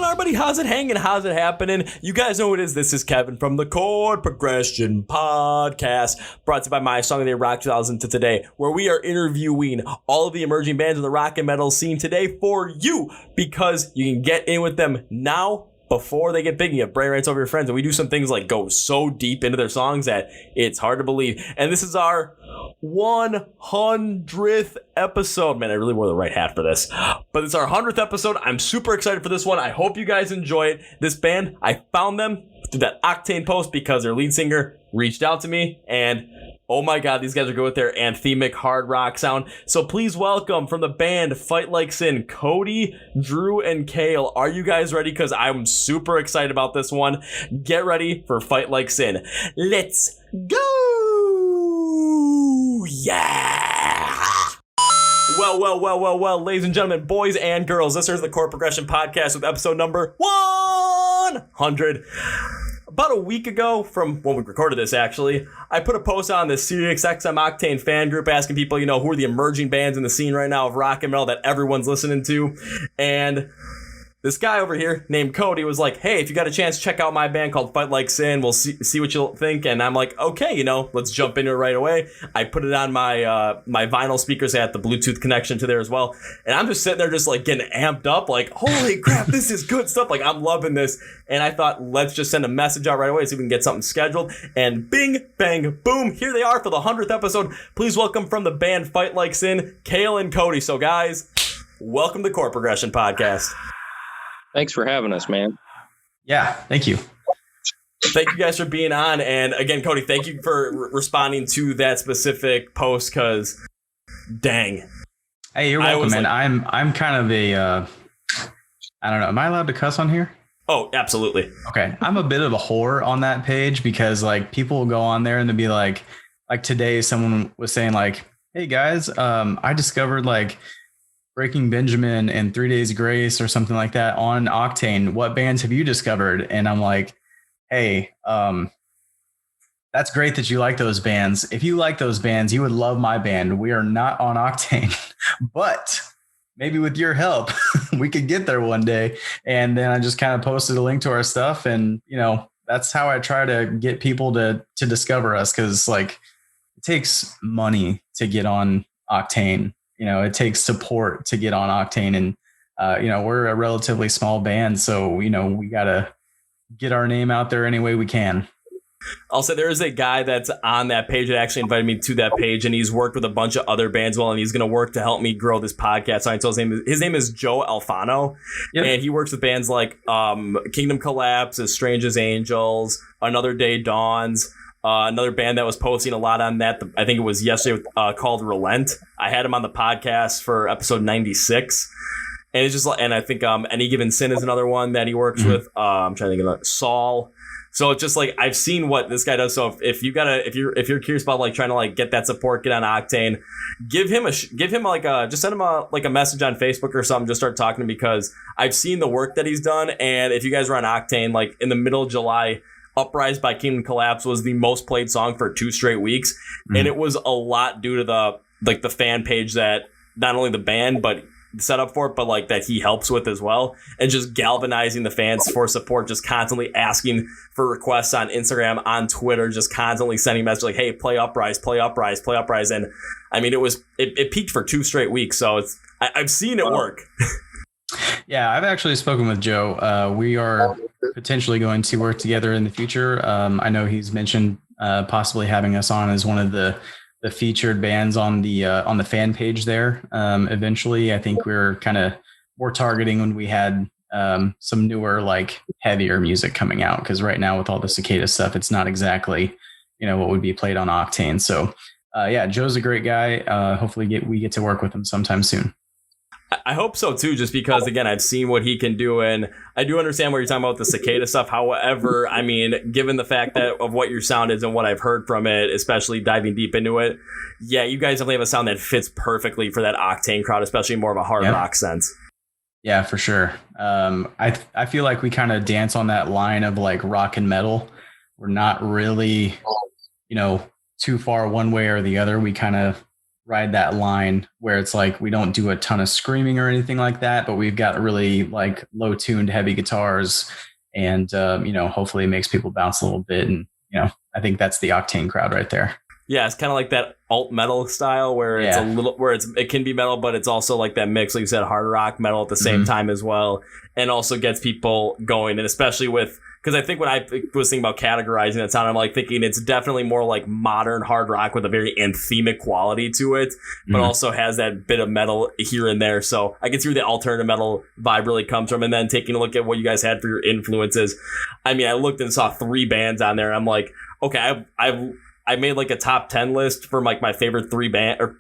going on, everybody? How's it hanging? How's it happening? You guys know what it is. This is Kevin from the Chord Progression Podcast, brought to you by My Song of the Year Rock 2000 to today, where we are interviewing all of the emerging bands in the rock and metal scene today for you, because you can get in with them now before they get big. You have brain rights over your friends, and we do some things like go so deep into their songs that it's hard to believe. And this is our 100th episode. Man, I really wore the right hat for this, but it's our 100th episode. I'm super excited for this one. I hope you guys enjoy it. This band, I found them through that Octane post because their lead singer reached out to me, and oh my God, these guys are good with their anthemic hard rock sound. So please welcome from the band Fight Like Sin, Cody, Drew, and Kale. Are you guys ready? Because I'm super excited about this one. Get ready for Fight Like Sin. Let's go! Yeah! Well, ladies and gentlemen, boys and girls, this is the Chord Progression Podcast with episode number 100. About a week ago from when we recorded this, actually, I put a post on the SiriusXM Octane fan group asking people, who are the emerging bands in the scene right now of rock and metal that everyone's listening to. And this guy over here named Cody was like, hey, if you got a chance, check out my band called Fight Like Sin. We'll see what you'll think. And I'm like, okay, let's jump into it right away. I put it on my my vinyl speakers. I had the Bluetooth connection to there as well. And I'm just sitting there just like getting amped up, like, holy crap, this is good stuff. Like, I'm loving this. And I thought, let's just send a message out right away so we can get something scheduled. And bing, bang, boom, here they are for the 100th episode. Please welcome from the band Fight Like Sin, Kale and Cody. So guys, welcome to the Chord Progression Podcast. Thanks for having us, man. Yeah, thank you. Thank you guys for being on. And again, Cody, thank you for responding to that specific post, because dang. Hey, you're welcome, man. Like, I'm kind of a, I don't know. Am I allowed to cuss on here? Oh, absolutely. Okay. I'm a bit of a whore on that page because like people will go on there and they'll be like today someone was saying like, hey guys, I discovered like Breaking Benjamin and 3 Days Grace or something like that on Octane. What bands have you discovered? And I'm like, hey, that's great that you like those bands. If you like those bands, you would love my band. We are not on Octane, but maybe with your help, we could get there one day. And then I just kind of posted a link to our stuff. And, that's how I try to get people to discover us. Cause like it takes money to get on Octane. It takes support to get on Octane, and, we're a relatively small band. So, we got to get our name out there any way we can. I'll say there is a guy that's on that page that actually invited me to that page, and he's worked with a bunch of other bands and he's going to work to help me grow this podcast. So his name is Joe Alfano, yep. And he works with bands like Kingdom Collapse, As Strange as Angels, Another Day Dawns. Another band that was posting a lot on that, I think it was yesterday, called Relent. I had him on the podcast for episode 96. And it's just like, and I think Any Given Sin is another one that he works with. I'm trying to think of Saul. So it's just like I've seen what this guy does. So if you're curious about like trying to like get that support, get on Octane, just send him a message on Facebook or something. Just start talking to him, because I've seen the work that he's done. And if you guys were on Octane, like in the middle of July, Uprise by Kingdom Collapse was the most played song for 2 straight weeks. And it was a lot due to the fan page that not only the band but set up for it, but like that he helps with as well, and just galvanizing the fans for support, just constantly asking for requests on Instagram, on Twitter, just constantly sending messages like, hey, play Uprise. And I mean, it peaked for 2 straight weeks. So I've seen it work. Yeah, I've actually spoken with Joe. We are potentially going to work together in the future. I know he's mentioned possibly having us on as one of the featured bands on the fan page there. Eventually, I think we're kind of more targeting when we had some newer, like heavier music coming out. Because right now with all the Cicada stuff, it's not exactly what would be played on Octane. So yeah, Joe's a great guy. Hopefully we get to work with him sometime soon. I hope so too, just because again, I've seen what he can do, and I do understand what you're talking about with the Cicada stuff. However, I mean, given the fact that of what your sound is and what I've heard from it, especially diving deep into it, yeah, you guys definitely have a sound that fits perfectly for that Octane crowd, especially more of a hard rock sense. Yeah, for sure. I feel like we kind of dance on that line of like rock and metal. We're not really, too far one way or the other. We kind of ride that line where it's like we don't do a ton of screaming or anything like that, but we've got really like low tuned heavy guitars, and hopefully it makes people bounce a little bit. And I think that's the Octane crowd right there. Yeah, it's kind of like that alt metal style where it's a little it can be metal, but it's also like that mix, like you said, hard rock metal at the same time as well, and also gets people going. And especially because I think when I was thinking about categorizing that sound, I'm like thinking it's definitely more like modern hard rock with a very anthemic quality to it, but also has that bit of metal here and there. So I can see where the alternative metal vibe really comes from. And then taking a look at what you guys had for your influences, I mean, I looked and saw 3 bands on there. And I'm like, okay, I made like a top 10 list for like my favorite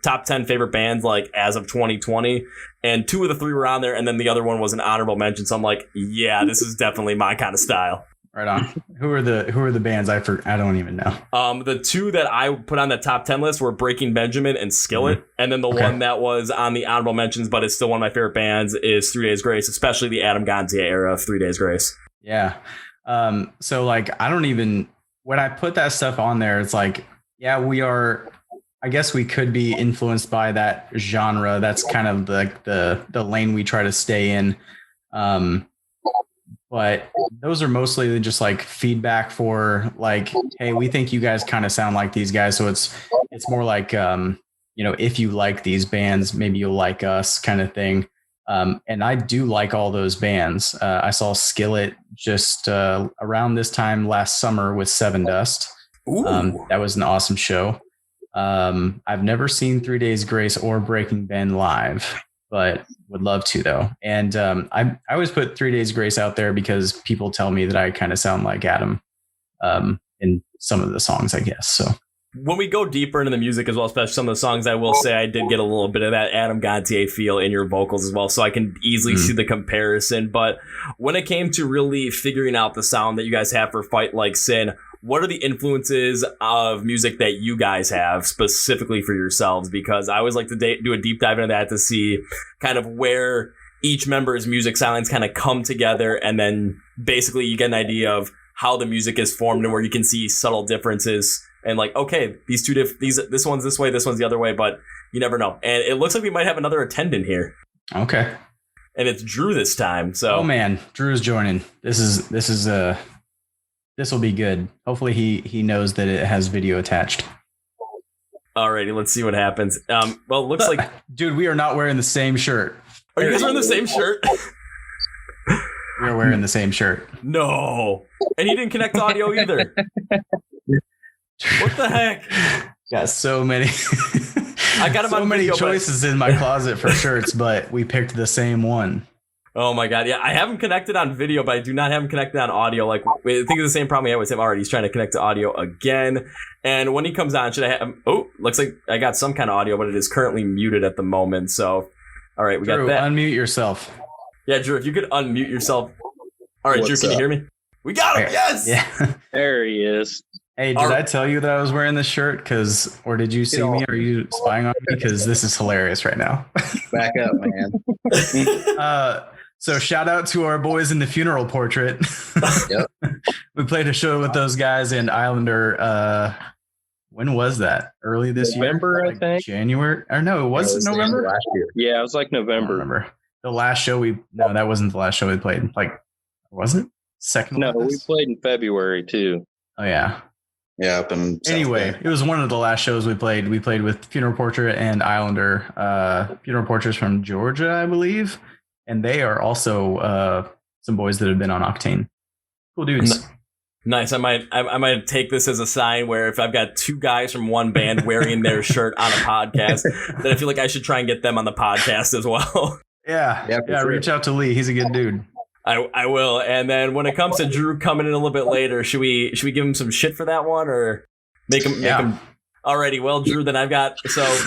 top 10 favorite bands like as of 2020, and 2 of the 3 were on there, and then the other one was an honorable mention. So I'm like, yeah, this is definitely my kind of style. Right on. Who are the bands? I don't even know. The 2 that I put on the top 10 list were Breaking Benjamin and Skillet, and then the one that was on the honorable mentions, but it's still one of my favorite bands, is 3 Days Grace, especially the Adam Gontier era of 3 Days Grace. Yeah. So like when I put that stuff on there, it's like, yeah, I guess we could be influenced by that genre. That's kind of the lane we try to stay in. But those are mostly just like feedback for like, hey, we think you guys kind of sound like these guys. So it's more like, if you like these bands, maybe you'll like us kind of thing. And I do like all those bands. I saw Skillet just around this time last summer with Seven Dust. That was an awesome show. I've never seen 3 Days Grace or Breaking Ben live, but would love to though. And I always put 3 Days Grace out there because people tell me that I kind of sound like Adam in some of the songs, I guess. So when we go deeper into the music as well, especially some of the songs, I will say I did get a little bit of that Adam Gontier feel in your vocals as well, so I can easily see the comparison. But when it came to really figuring out the sound that you guys have for Fight Like Sin, what are the influences of music that you guys have specifically for yourselves? Because I always like to do a deep dive into that to see kind of where each member's music stylings kind of come together, and then basically you get an idea of how the music is formed and where you can see subtle differences. And like, okay, this one's this way, this one's the other way, but you never know. And it looks like we might have another attendant here. Okay. And it's Drew this time. So, oh man, Drew's joining. This will be good. Hopefully he knows that it has video attached. Alrighty, let's see what happens. Well, it looks like, dude, we are not wearing the same shirt. Are you guys wearing the same shirt? We are wearing the same shirt. No. And he didn't connect audio either. What the heck? Got so many. I got him so on many video, choices in my closet for shirts, but we picked the same one. Oh my god! Yeah, I have him connected on video, but I do not have him connected on audio. Like, I think it's the same problem we had with him already. He's trying to connect to audio again, and when he comes on, should I have him? Oh, looks like I got some kind of audio, but it is currently muted at the moment. So, all right, we Drew, got that. Unmute yourself. Yeah, Drew, if you could unmute yourself. All right, Drew, can you hear me? We got him. Yes. Yeah. There he is. Hey, did I tell you that I was wearing this shirt? Or did you see me? Are you spying on me? Because this is hilarious right now. Back up, man. So shout out to our boys in the Funeral Portrait. Yep. We played a show with those guys in Islander. When was that? Early this November, year? I think. January? Or no, it was November? Last year. Yeah, it was like November. Remember. The last show no, that wasn't the last show we played. Like, was it? Second No, one? we played in February too. Oh, yeah. Yeah, up in Anyway, it was one of the last shows we played. We played with Funeral Portrait and Islander. Funeral Portrait's from Georgia, I believe. And they are also some boys that have been on Octane. Cool dudes. Nice. I might take this as a sign where if I've got 2 guys from one band wearing their shirt on a podcast, then I feel like I should try and get them on the podcast as well. Yeah. Sure. Reach out to Lee. He's a good dude. I will. And then when it comes to Drew coming in a little bit later, should we give him some shit for that one or make him? Alrighty. Well, Drew, then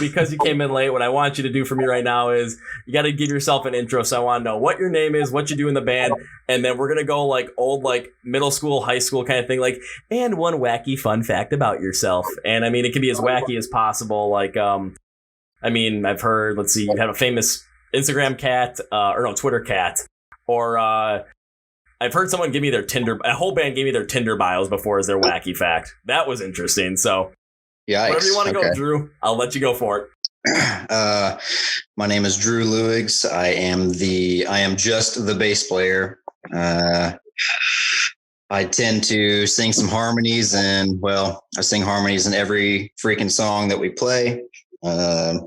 because you came in late, what I want you to do for me right now is you got to give yourself an intro. So I want to know what your name is, what you do in the band, and then we're going to go like old, like middle school, high school kind of thing. Like, and one wacky fun fact about yourself. And I mean, it can be as wacky as possible. Like, I've heard, let's see, you have a famous Instagram cat, Twitter cat. Or I've heard someone give me a whole band gave me their Tinder bios before as their wacky fact. That was interesting. So Yikes. whatever you want to go, Drew, I'll let you go for it. My name is Drew Lewigs. I am just the bass player. I tend to sing some harmonies, and I sing harmonies in every freaking song that we play. I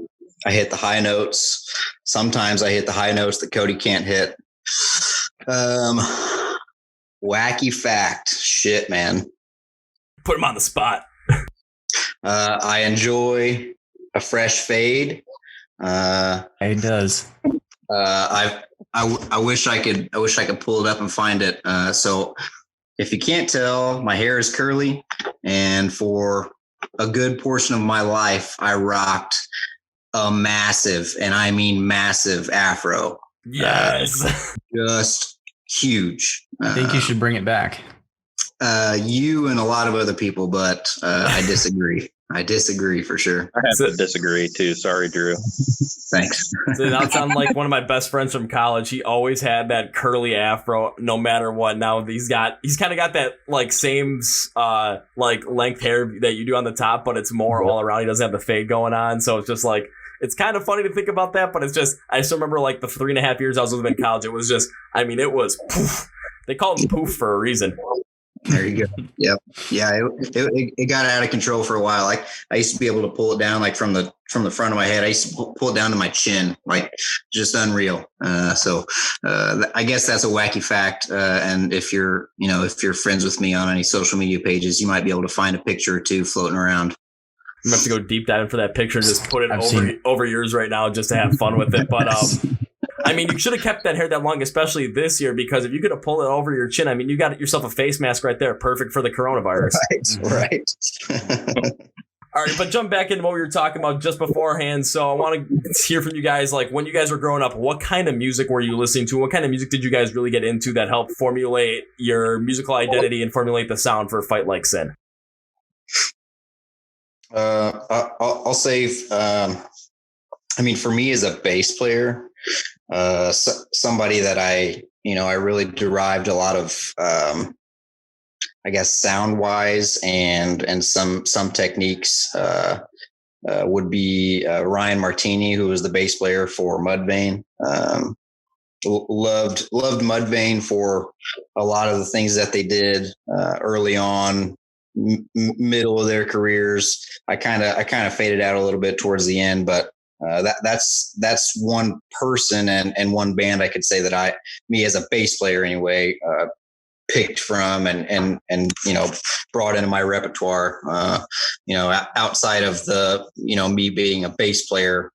hit the high notes. Sometimes I hit the high notes that Cody can't hit. Wacky fact. Shit, man. Put him on the spot. I enjoy a fresh fade. It does. I wish I could pull it up and find it. So if you can't tell, my hair is curly, and for a good portion of my life, I rocked a massive, and I mean massive, afro. Yes. Just huge. I think you should bring it back. You and a lot of other people, but I disagree. I disagree for sure. I have to disagree too. Sorry, Drew. Thanks. So that sounds like one of my best friends from college. He always had that curly afro, no matter what. Now he's kind of got that like same like length hair that you do on the top, but it's more all around. He doesn't have the fade going on, so it's just like it's kind of funny to think about that. But it's just I still remember like the 3.5 years I was with him in college. It was just it was poof. They called him poof for a reason. There you go. Yep. Yeah. It got out of control for a while. Like I used to be able to pull it down like from the front of my head. I used to pull it down to my chin, like just unreal. So I guess that's a wacky fact. And if you're friends with me on any social media pages, you might be able to find a picture or two floating around. I'm gonna have to go deep dive for that picture and just put it over yours right now just to have fun with it. But you should have kept that hair that long, especially this year, because if you could have pulled it over your chin, you got yourself a face mask right there, perfect for the coronavirus. Right. All right, but jump back into what we were talking about just beforehand. So I want to hear from you guys, like when you guys were growing up, what kind of music were you listening to? What kind of music did you guys really get into that helped formulate your musical identity and formulate the sound for Fight Like Sin? I'll say, for me as a bass player, somebody that I really derived a lot of, sound wise and some techniques, would be, Ryan Martini, who was the bass player for Mudvayne. Loved Mudvayne for a lot of the things that they did, early on, middle of their careers. I kind of faded out a little bit towards the end, but that's one person and one band I could say that me as a bass player anyway, picked from and brought into my repertoire. Outside of the me being a bass player,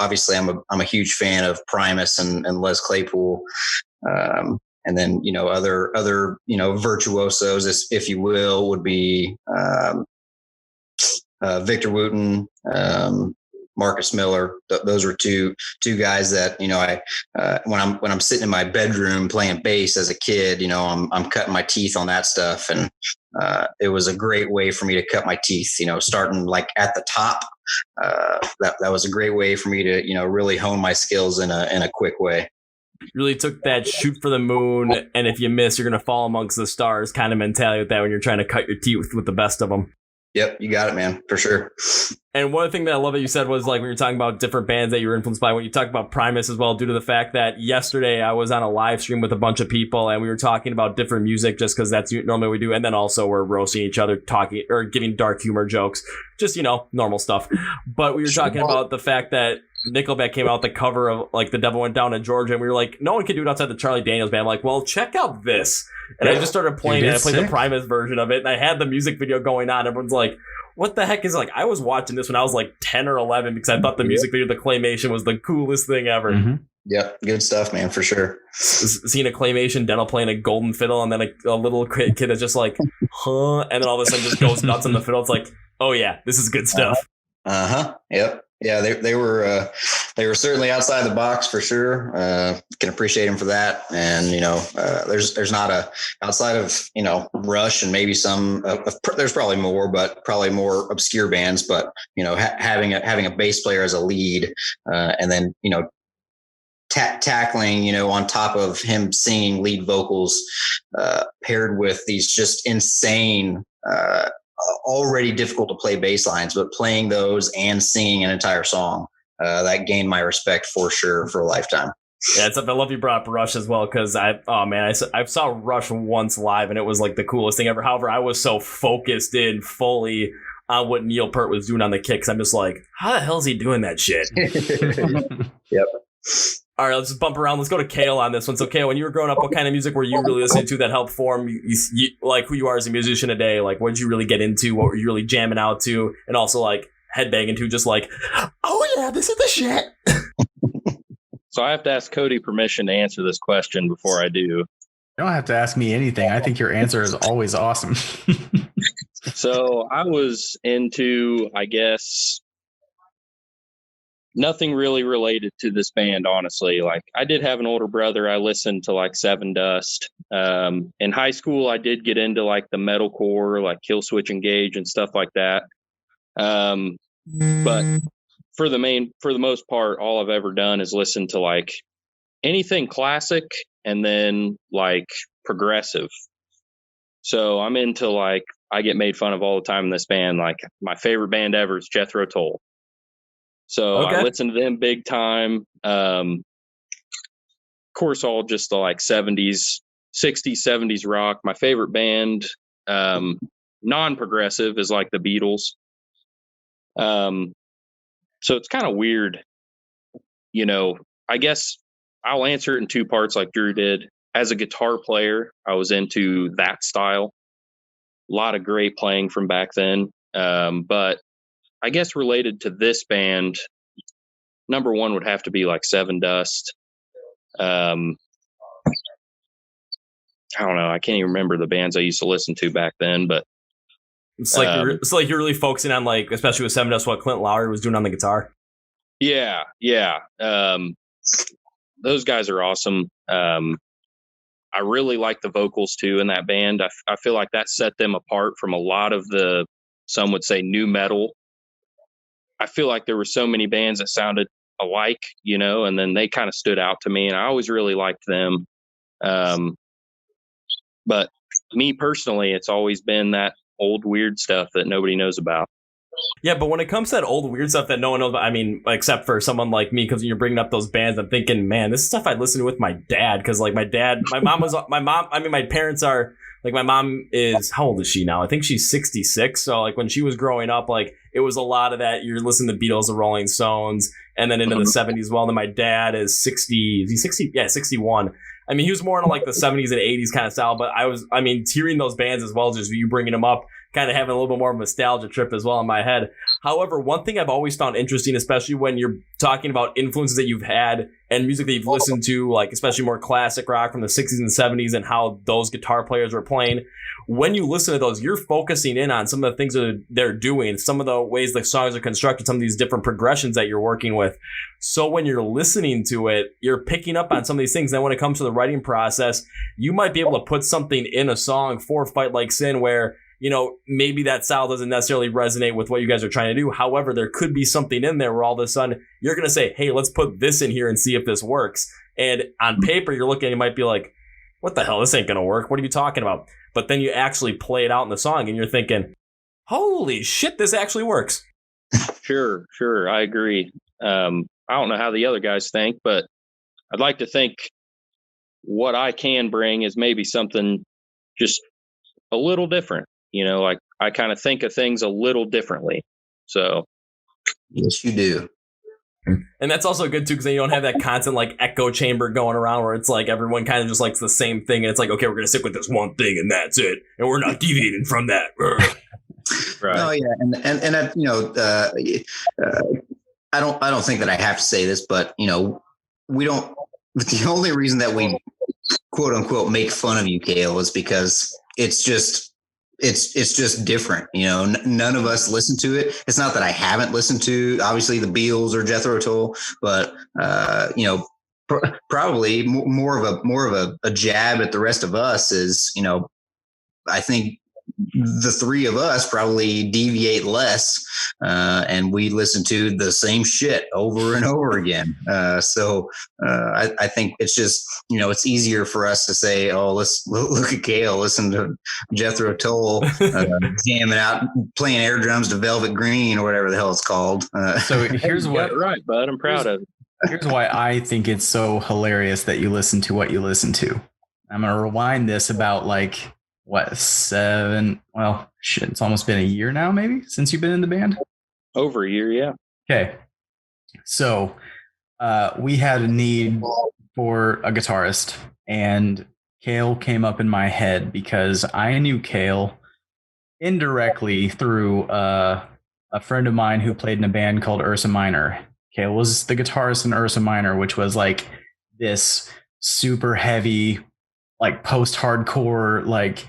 obviously I'm a huge fan of Primus and Les Claypool. And then, other virtuosos, if you will, would be Victor Wooten, Marcus Miller. Those were two guys that when I'm sitting in my bedroom playing bass as a kid, I'm cutting my teeth on that stuff, and it was a great way for me to cut my teeth. Starting like at the top, that was a great way for me to really hone my skills in a quick way. Really took that shoot for the moon, and if you miss, you're going to fall amongst the stars kind of mentality with that when you're trying to cut your teeth with the best of them. Yep, you got it, man, for sure. And one thing that I love that you said was like when you're talking about different bands that you were influenced by, when you talk about Primus as well, due to the fact that yesterday I was on a live stream with a bunch of people and we were talking about different music just because that's normally what we do. And then also we're roasting each other, talking or giving dark humor jokes, just, normal stuff. But we were talking about the fact that Nickelback came out with the cover of like The Devil Went Down in Georgia, and we were like, no one can do it outside the Charlie Daniels band. I'm like, well, check out this. And I just started playing it. I played the Primus version of it, and I had the music video going on. Everyone's like, what the heck is it? Like, I was watching this when I was like 10 or 11 because I thought the music video, the claymation, was the coolest thing ever. Mm-hmm. Yep, good stuff, man, for sure. Seeing a claymation Dental playing a golden fiddle, and then a little kid that's just like, huh? And then all of a sudden just goes nuts on the fiddle. It's like, oh yeah, this is good stuff. Yep. Yeah, they were certainly outside the box for sure. Can appreciate them for that. And there's not outside of Rush and maybe some. There's probably more, but probably more obscure bands. But having a bass player as a lead, and then tackling on top of him singing lead vocals, paired with these just insane already difficult to play bass lines, but playing those and singing an entire song, that gained my respect for sure for a lifetime. Yeah, I love you brought up Rush as well, because I saw Rush once live and it was like the coolest thing ever. However, I was so focused in fully on what Neil Peart was doing on the kicks. I'm just like, how the hell is he doing that shit? Yep. All right, let's just bump around. Let's go to Kale on this one. So, Kale, when you were growing up, what kind of music were you really listening to that helped form you, like who you are as a musician today? Like, what did you really get into? What were you really jamming out to? And also, like, headbanging to, just like, oh yeah, this is the shit. So I have to ask Cody permission to answer this question before I do. You don't have to ask me anything. I think your answer is always awesome. So I was into, I guess, nothing really related to this band, honestly. Like, I did have an older brother. I listened to like Seven Dust. In high school, I did get into like the metalcore, like Killswitch Engage and stuff like that. But for the most part, all I've ever done is listen to like anything classic and then like progressive. So I'm into like, I get made fun of all the time in this band. Like, my favorite band ever is Jethro Tull. So okay. I listen to them big time. Of course, all just the like 70s, 60s, 70s rock. My favorite band, non-progressive, is like the Beatles. So it's kind of weird, you know. I guess I'll answer it in two parts like Drew did. As a guitar player, I was into that style. A lot of great playing from back then. But I guess related to this band, number one would have to be like Seven Dust. I don't know. I can't even remember the bands I used to listen to back then, but it's like you're really focusing on, like, especially with Seven Dust, what Clint Lowry was doing on the guitar. Yeah. Those guys are awesome. I really like the vocals too in that band. I feel like that set them apart from a lot of the, some would say, new metal. I feel like there were so many bands that sounded alike, you know, and then they kind of stood out to me, and I always really liked them. But me personally, it's always been that old weird stuff that nobody knows about. Yeah, but when it comes to that old weird stuff that no one knows about, I mean, except for someone like me, because when you're bringing up those bands, I'm thinking, man, this is stuff I'd listen to with my dad, because like my parents are, like, my mom is, how old is she now? I think she's 66. So like when she was growing up, like it was a lot of that. You're listening to Beatles, the Rolling Stones, and then into the 70s. Well, then my dad is 60. Is he 60? Yeah, 61. I mean, he was more into like the 70s and 80s kind of style. But hearing those bands as well, just you bringing them up, kind of having a little bit more of a nostalgia trip as well in my head. However, one thing I've always found interesting, especially when you're talking about influences that you've had and music that you've listened to, like especially more classic rock from the 60s and 70s and how those guitar players were playing, when you listen to those, you're focusing in on some of the things that they're doing, some of the ways the songs are constructed, some of these different progressions that you're working with. So when you're listening to it, you're picking up on some of these things. Then when it comes to the writing process, you might be able to put something in a song for Fight Like Sin where, you know, maybe that style doesn't necessarily resonate with what you guys are trying to do. However, there could be something in there where all of a sudden you're going to say, hey, let's put this in here and see if this works. And on paper, you're looking, you might be like, what the hell? This ain't going to work. What are you talking about? But then you actually play it out in the song and you're thinking, holy shit, this actually works. Sure. I agree. I don't know how the other guys think, but I'd like to think what I can bring is maybe something just a little different. You know, like I kind of think of things a little differently. So. Yes, you do. And that's also good too, because then you don't have that constant like echo chamber going around where it's like everyone kind of just likes the same thing. And it's like, okay, we're going to stick with this one thing and that's it. And we're not deviating from that. Right. Oh yeah. And I, you know, I don't think that I have to say this, but you know, the only reason that we quote unquote make fun of you, Kale, is because it's just different. You know, none of us listen to it. It's not that I haven't listened to obviously the Beatles or Jethro Tull, but you know, probably more of a jab at the rest of us is, you know, I think the three of us probably deviate less, and we listen to the same shit over and over again. So I think it's just, it's easier for us to say, oh, let's look at Kale, listen to Jethro Tull, jamming out, playing air drums to Velvet Green or whatever the hell it's called. So here's what, right, bud. I'm proud of it. Here's why I think it's so hilarious that you listen to what you listen to. I'm going to rewind this about it's almost been a year now, maybe, since you've been in the band? Over a year, yeah. Okay. So we had a need for a guitarist, and Kale came up in my head because I knew Kale indirectly through a friend of mine who played in a band called Ursa Minor. Kale was the guitarist in Ursa Minor, which was this super heavy, post-hardcore,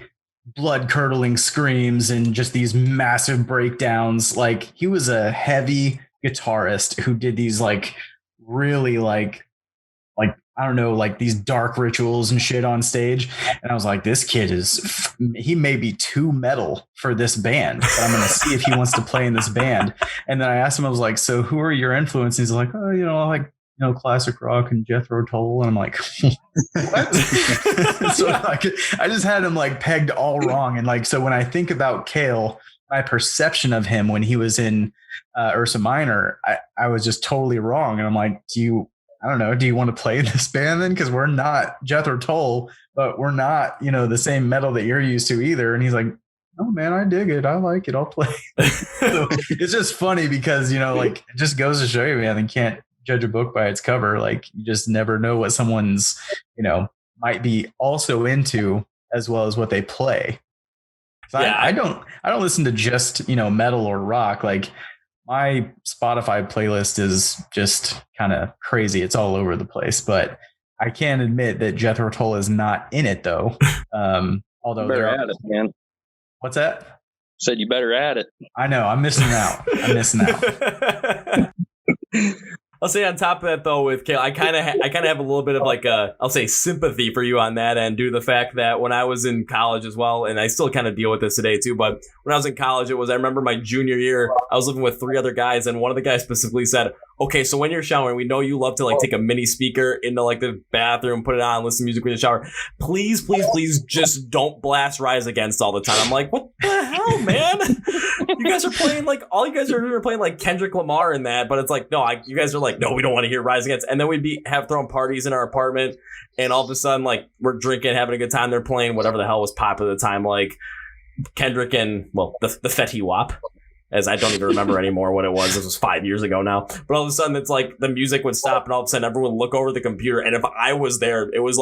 blood curdling screams and just these massive breakdowns. He was a heavy guitarist who did these really I don't know, these dark rituals and shit on stage. And I was like, this kid he may be too metal for this band, but I'm going to see if he wants to play in this band. And then I asked him, I was like, so who are your influences? He's like, oh, classic rock and Jethro Tull. And I'm like, what? So I just had him pegged all wrong. And so when I think about Kale, my perception of him when he was in Ursa Minor, I was just totally wrong. And I'm like, do you want to play in this band then? Because we're not Jethro Tull, but we're not, the same metal that you're used to either. And he's like, oh man, I dig it. I like it. I'll play. So it's just funny because, it just goes to show you, man, you can't judge a book by its cover. You just never know what someone's, might be also into as well as what they play. So yeah, I don't listen to just, metal or rock. My Spotify playlist is just kind of crazy. It's all over the place, but I can admit that Jethro Tull is not in it though. Although better at it, man. What's that? Said you better add it. I know. I'm missing out. I'll say on top of that though, with Kale, I kind of have a little bit of I'll say sympathy for you on that end, due to the fact that when I was in college as well, and I still kind of deal with this today too, but when I was in college, I remember my junior year, I was living with 3 other guys, and one of the guys specifically said, okay, so when you're showering, we know you love to take a mini speaker into the bathroom, put it on, listen to music when you shower. Please, please, please just don't blast Rise Against all the time. I'm like, what the hell, man? You guys are playing all you guys are doing are playing Kendrick Lamar in that, but it's no, you guys are no, we don't want to hear Rise Against. And then we'd have thrown parties in our apartment, and all of a sudden we're drinking, having a good time. They're playing whatever the hell was popular at the time, Kendrick and the Fetty Wap, as I don't even remember anymore what it was. This was 5 years ago now. But all of a sudden, it's the music would stop, and all of a sudden, everyone would look over the computer. And if I was there, it was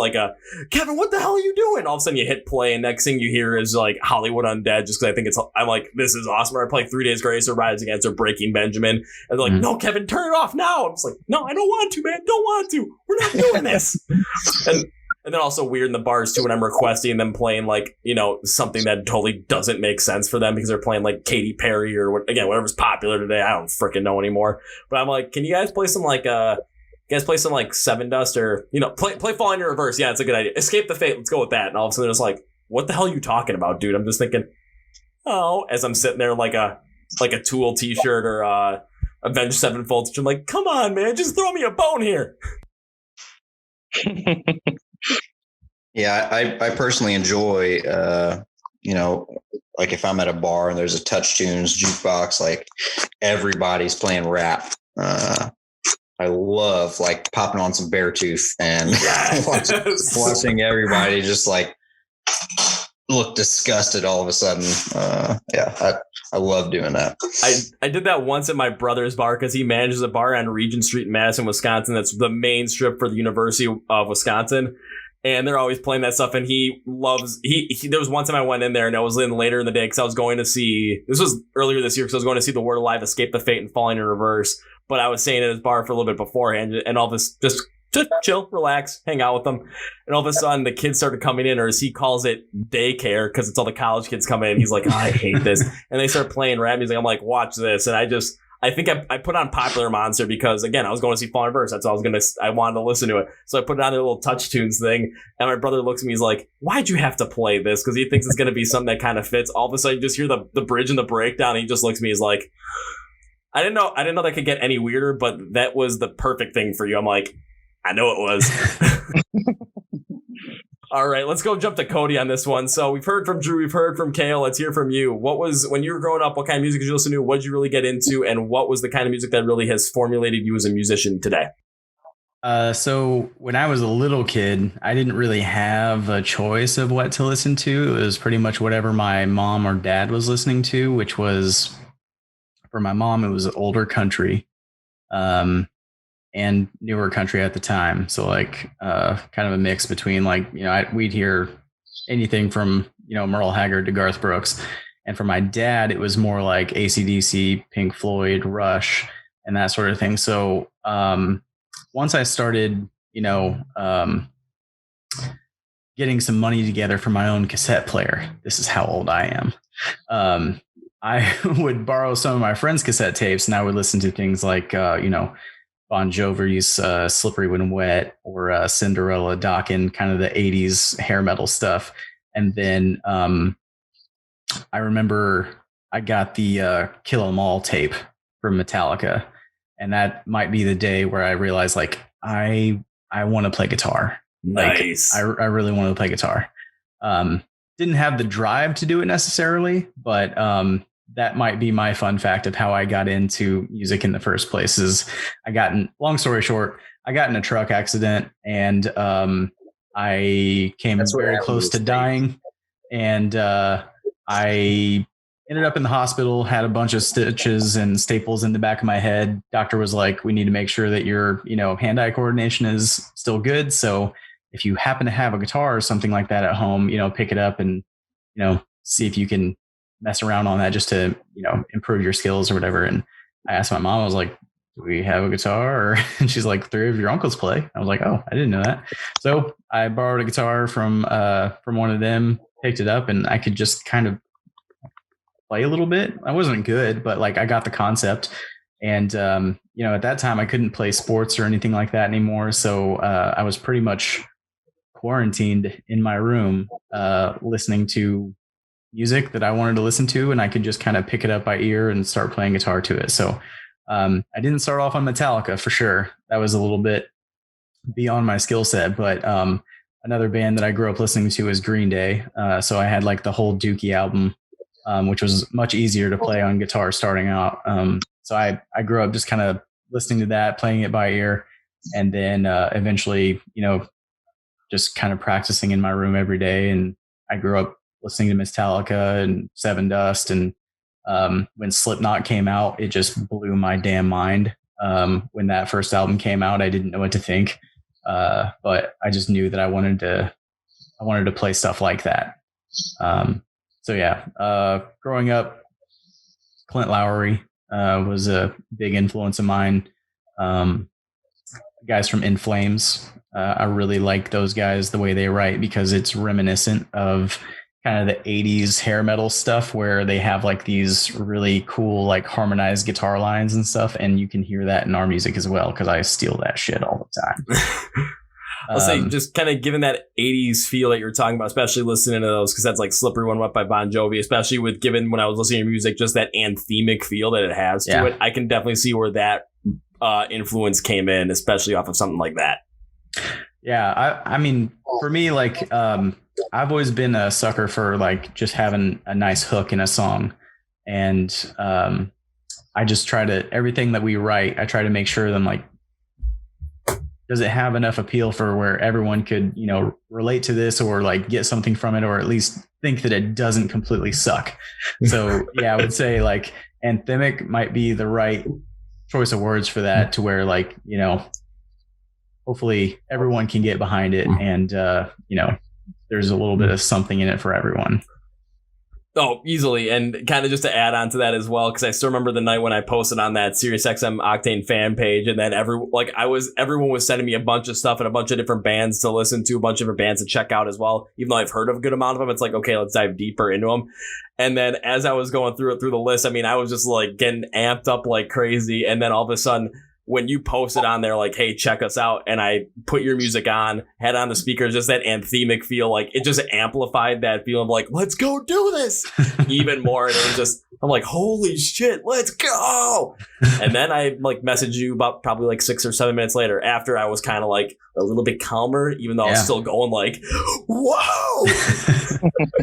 Kevin, what the hell are you doing? All of a sudden, you hit play, and next thing you hear is Hollywood Undead, just because I think I'm this is awesome. Or I play 3 Days Grace or Rise Against or Breaking Benjamin. And they're no, Kevin, turn it off now. I'm just no, I don't want to, man. Don't want to. We're not doing this. And then also weird in the bars too when I'm requesting them playing something that totally doesn't make sense for them because they're playing Katy Perry or whatever's popular today. I don't freaking know anymore. But I'm can you guys play some Seven Dust or play Falling in Reverse? Yeah, it's a good idea. Escape the Fate. Let's go with that. And all of a sudden it's what the hell are you talking about, dude? I'm just thinking, oh, as I'm sitting there a Tool T-shirt or Avenged Sevenfold. I'm come on, man, just throw me a bone here. Yeah, I personally enjoy, if I'm at a bar and there's a Touch Tunes jukebox, everybody's playing rap. I love popping on some Beartooth and watching everybody just look disgusted all of a sudden. I love doing that. I did that once at my brother's bar because he manages a bar on Regent Street in Madison, Wisconsin. That's the main strip for the University of Wisconsin. And they're always playing that stuff. And he loves, there was one time I went in there and I was in later in the day because I was going to see, this was earlier this year because I was going to see The Word Alive, Escape the Fate, and Falling in Reverse. But I was staying at his bar for a little bit beforehand and all this, just chill, relax, hang out with them. And all of a sudden the kids started coming in, or as he calls it, daycare, because it's all the college kids coming in. He's like, oh, I hate this. And they start playing rap music. I'm like, watch this. And I I think I put on Popular Monster because, again, I was going to see Fallen Verse. That's all I wanted to listen to it. So I put it on their little Touch Tunes thing. And my brother looks at me, he's like, why'd you have to play this? Because he thinks it's going to be something that kind of fits. All of a sudden, you just hear the bridge and the breakdown. And he just looks at me, he's like, I didn't know that could get any weirder, but that was the perfect thing for you. I'm like, I know it was. All right, let's go jump to Cody on this one. So we've heard from Drew, we've heard from Kale. Let's hear from you. What was, when you were growing up, what kind of music did you listen to? What did you really get into? And what was the kind of music that really has formulated you as a musician today? So when I was a little kid, I didn't really have a choice of what to listen to. It was pretty much whatever my mom or dad was listening to, which was, for my mom, it was older country. And newer country at the time. So like kind of a mix between like, we'd hear anything from, Merle Haggard to Garth Brooks. And for my dad, it was more like AC/DC, Pink Floyd, Rush, and that sort of thing. So once I started, getting some money together for my own cassette player, this is how old I am. I would borrow some of my friends' cassette tapes and I would listen to things like, Bon Jovi's Slippery When Wet or Cinderella Dokken, kind of the 80s hair metal stuff. And then I remember I got the Kill 'Em All tape from Metallica. And that might be the day where I realized, like, I want to play guitar. Nice. Like, I really want to play guitar. Didn't have the drive to do it necessarily, but that might be my fun fact of how I got into music in the first place. Long story short, I got in a truck accident and I came very close to dying. And I ended up in the hospital, had a bunch of stitches and staples in the back of my head. Doctor was like, we need to make sure that your, hand-eye coordination is still good. So if you happen to have a guitar or something like that at home, pick it up and, see if you can mess around on that just to, improve your skills or whatever. And I asked my mom, I was like, do we have a guitar? And she's like, 3 of your uncles play. I was like, oh, I didn't know that. So I borrowed a guitar from one of them, picked it up, and I could just kind of play a little bit. I wasn't good, but like I got the concept. And, at that time I couldn't play sports or anything like that anymore. So I was pretty much quarantined in my room, listening to music that I wanted to listen to, and I could just kind of pick it up by ear and start playing guitar to it. So I didn't start off on Metallica for sure. That was a little bit beyond my skill set, but another band that I grew up listening to is Green Day. So I had like the whole Dookie album, which was much easier to play on guitar starting out. So I grew up just kind of listening to that, playing it by ear, and then eventually, just kind of practicing in my room every day. And I grew up listening to Metallica and Seven Dust. And when Slipknot came out, it just blew my damn mind. When that first album came out, I didn't know what to think. But I just knew that I wanted to play stuff like that. So yeah, growing up, Clint Lowry was a big influence of mine. Guys from In Flames, I really like those guys, the way they write, because it's reminiscent of kind of the 80s hair metal stuff where they have like these really cool like harmonized guitar lines and stuff, and you can hear that in our music as well because I steal that shit all the time. I'll say just kind of given that 80s feel that you're talking about, especially listening to those, because that's like Slippery When Wet by Bon Jovi, especially with given when I was listening to music, just that anthemic feel that it has to it. I can definitely see where that influence came in, especially off of something like that. Yeah, I mean, for me, like I've always been a sucker for like just having a nice hook in a song, and I just try to, everything that we write, I try to make sure that I'm like, does it have enough appeal for where everyone could, relate to this or like get something from it, or at least think that it doesn't completely suck. So yeah, I would say like anthemic might be the right choice of words for that, to where like, hopefully everyone can get behind it, and there's a little bit of something in it for everyone. Oh, easily. And kind of just to add on to that as well, because I still remember the night when I posted on that SiriusXM Octane fan page, and then everyone was sending me a bunch of stuff and a bunch of different bands to listen to, a bunch of different bands to check out as well. Even though I've heard of a good amount of them, it's like, okay, let's dive deeper into them. And then as I was going through the list, I mean, I was just like getting amped up like crazy. And then all of a sudden, when you posted on there, like, hey, check us out, and I put your music on, had on the speakers, just that anthemic feel, like it just amplified that feeling of like, let's go do this even more. And it was just, I'm like, holy shit, let's go. And then I like messaged you about probably like 6 or 7 minutes later, after I was kind of like a little bit calmer, even though I was still going like, whoa.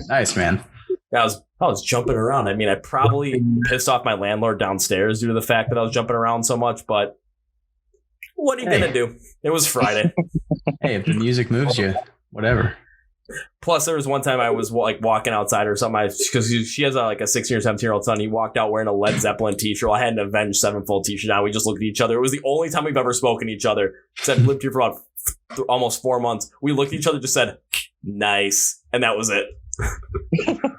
Nice, man. I was jumping around. I mean, I probably pissed off my landlord downstairs due to the fact that I was jumping around so much, but what are you gonna do? It was Friday. Hey, if the music moves you, whatever. Plus, there was one time I was like walking outside or something, because she has like a 16 or 17-year-old son. He walked out wearing a Led Zeppelin t-shirt. I had an Avenged Sevenfold t-shirt on. We just looked at each other. It was the only time we've ever spoken to each other. Because I've lived here for about almost 4 months. We looked at each other, just said, nice. And that was it.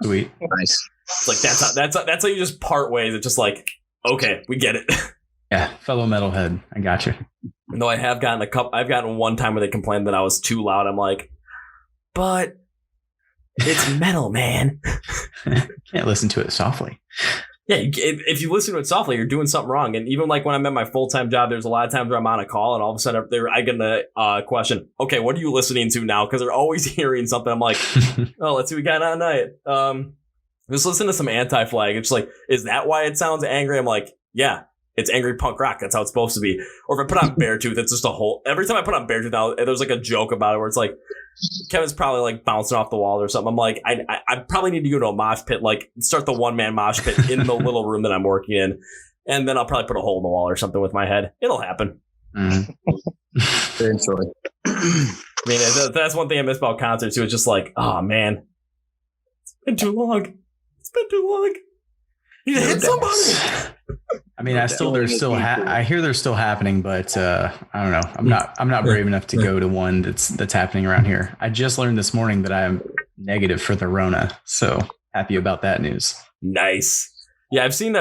Sweet. Nice. It's like, that's how you just part ways. It's just like, okay, we get it. Yeah, fellow metalhead. I got you. No, I've gotten one time where they complained that I was too loud. I'm like, but it's metal, man. Can't listen to it softly. Yeah, if you listen to it softly, you're doing something wrong. And even like when I'm at my full-time job, there's a lot of times where I'm on a call and all of a sudden I get a question, okay, what are you listening to now? Because they're always hearing something. I'm like, oh, let's see what we got on tonight. Just listen to some Anti-Flag. It's like, is that why it sounds angry? I'm like, yeah. It's angry punk rock. That's how it's supposed to be. Or if I put on Beartooth, it's just a whole... Every time I put on Beartooth now, there's like a joke about it where it's like, Kevin's probably like bouncing off the wall or something. I'm like, I probably need to go to a mosh pit, like start the one-man mosh pit in the little room that I'm working in. And then I'll probably put a hole in the wall or something with my head. It'll happen. Eventually. I mean, that's one thing I miss about concerts too. It's just like, oh man, it's been too long. You hit somebody. I mean, I hear they're still happening, but I don't know. I'm not brave enough to go to one that's happening around here. I just learned this morning that I'm negative for the Rona, so happy about that news. Nice. Yeah, I've seen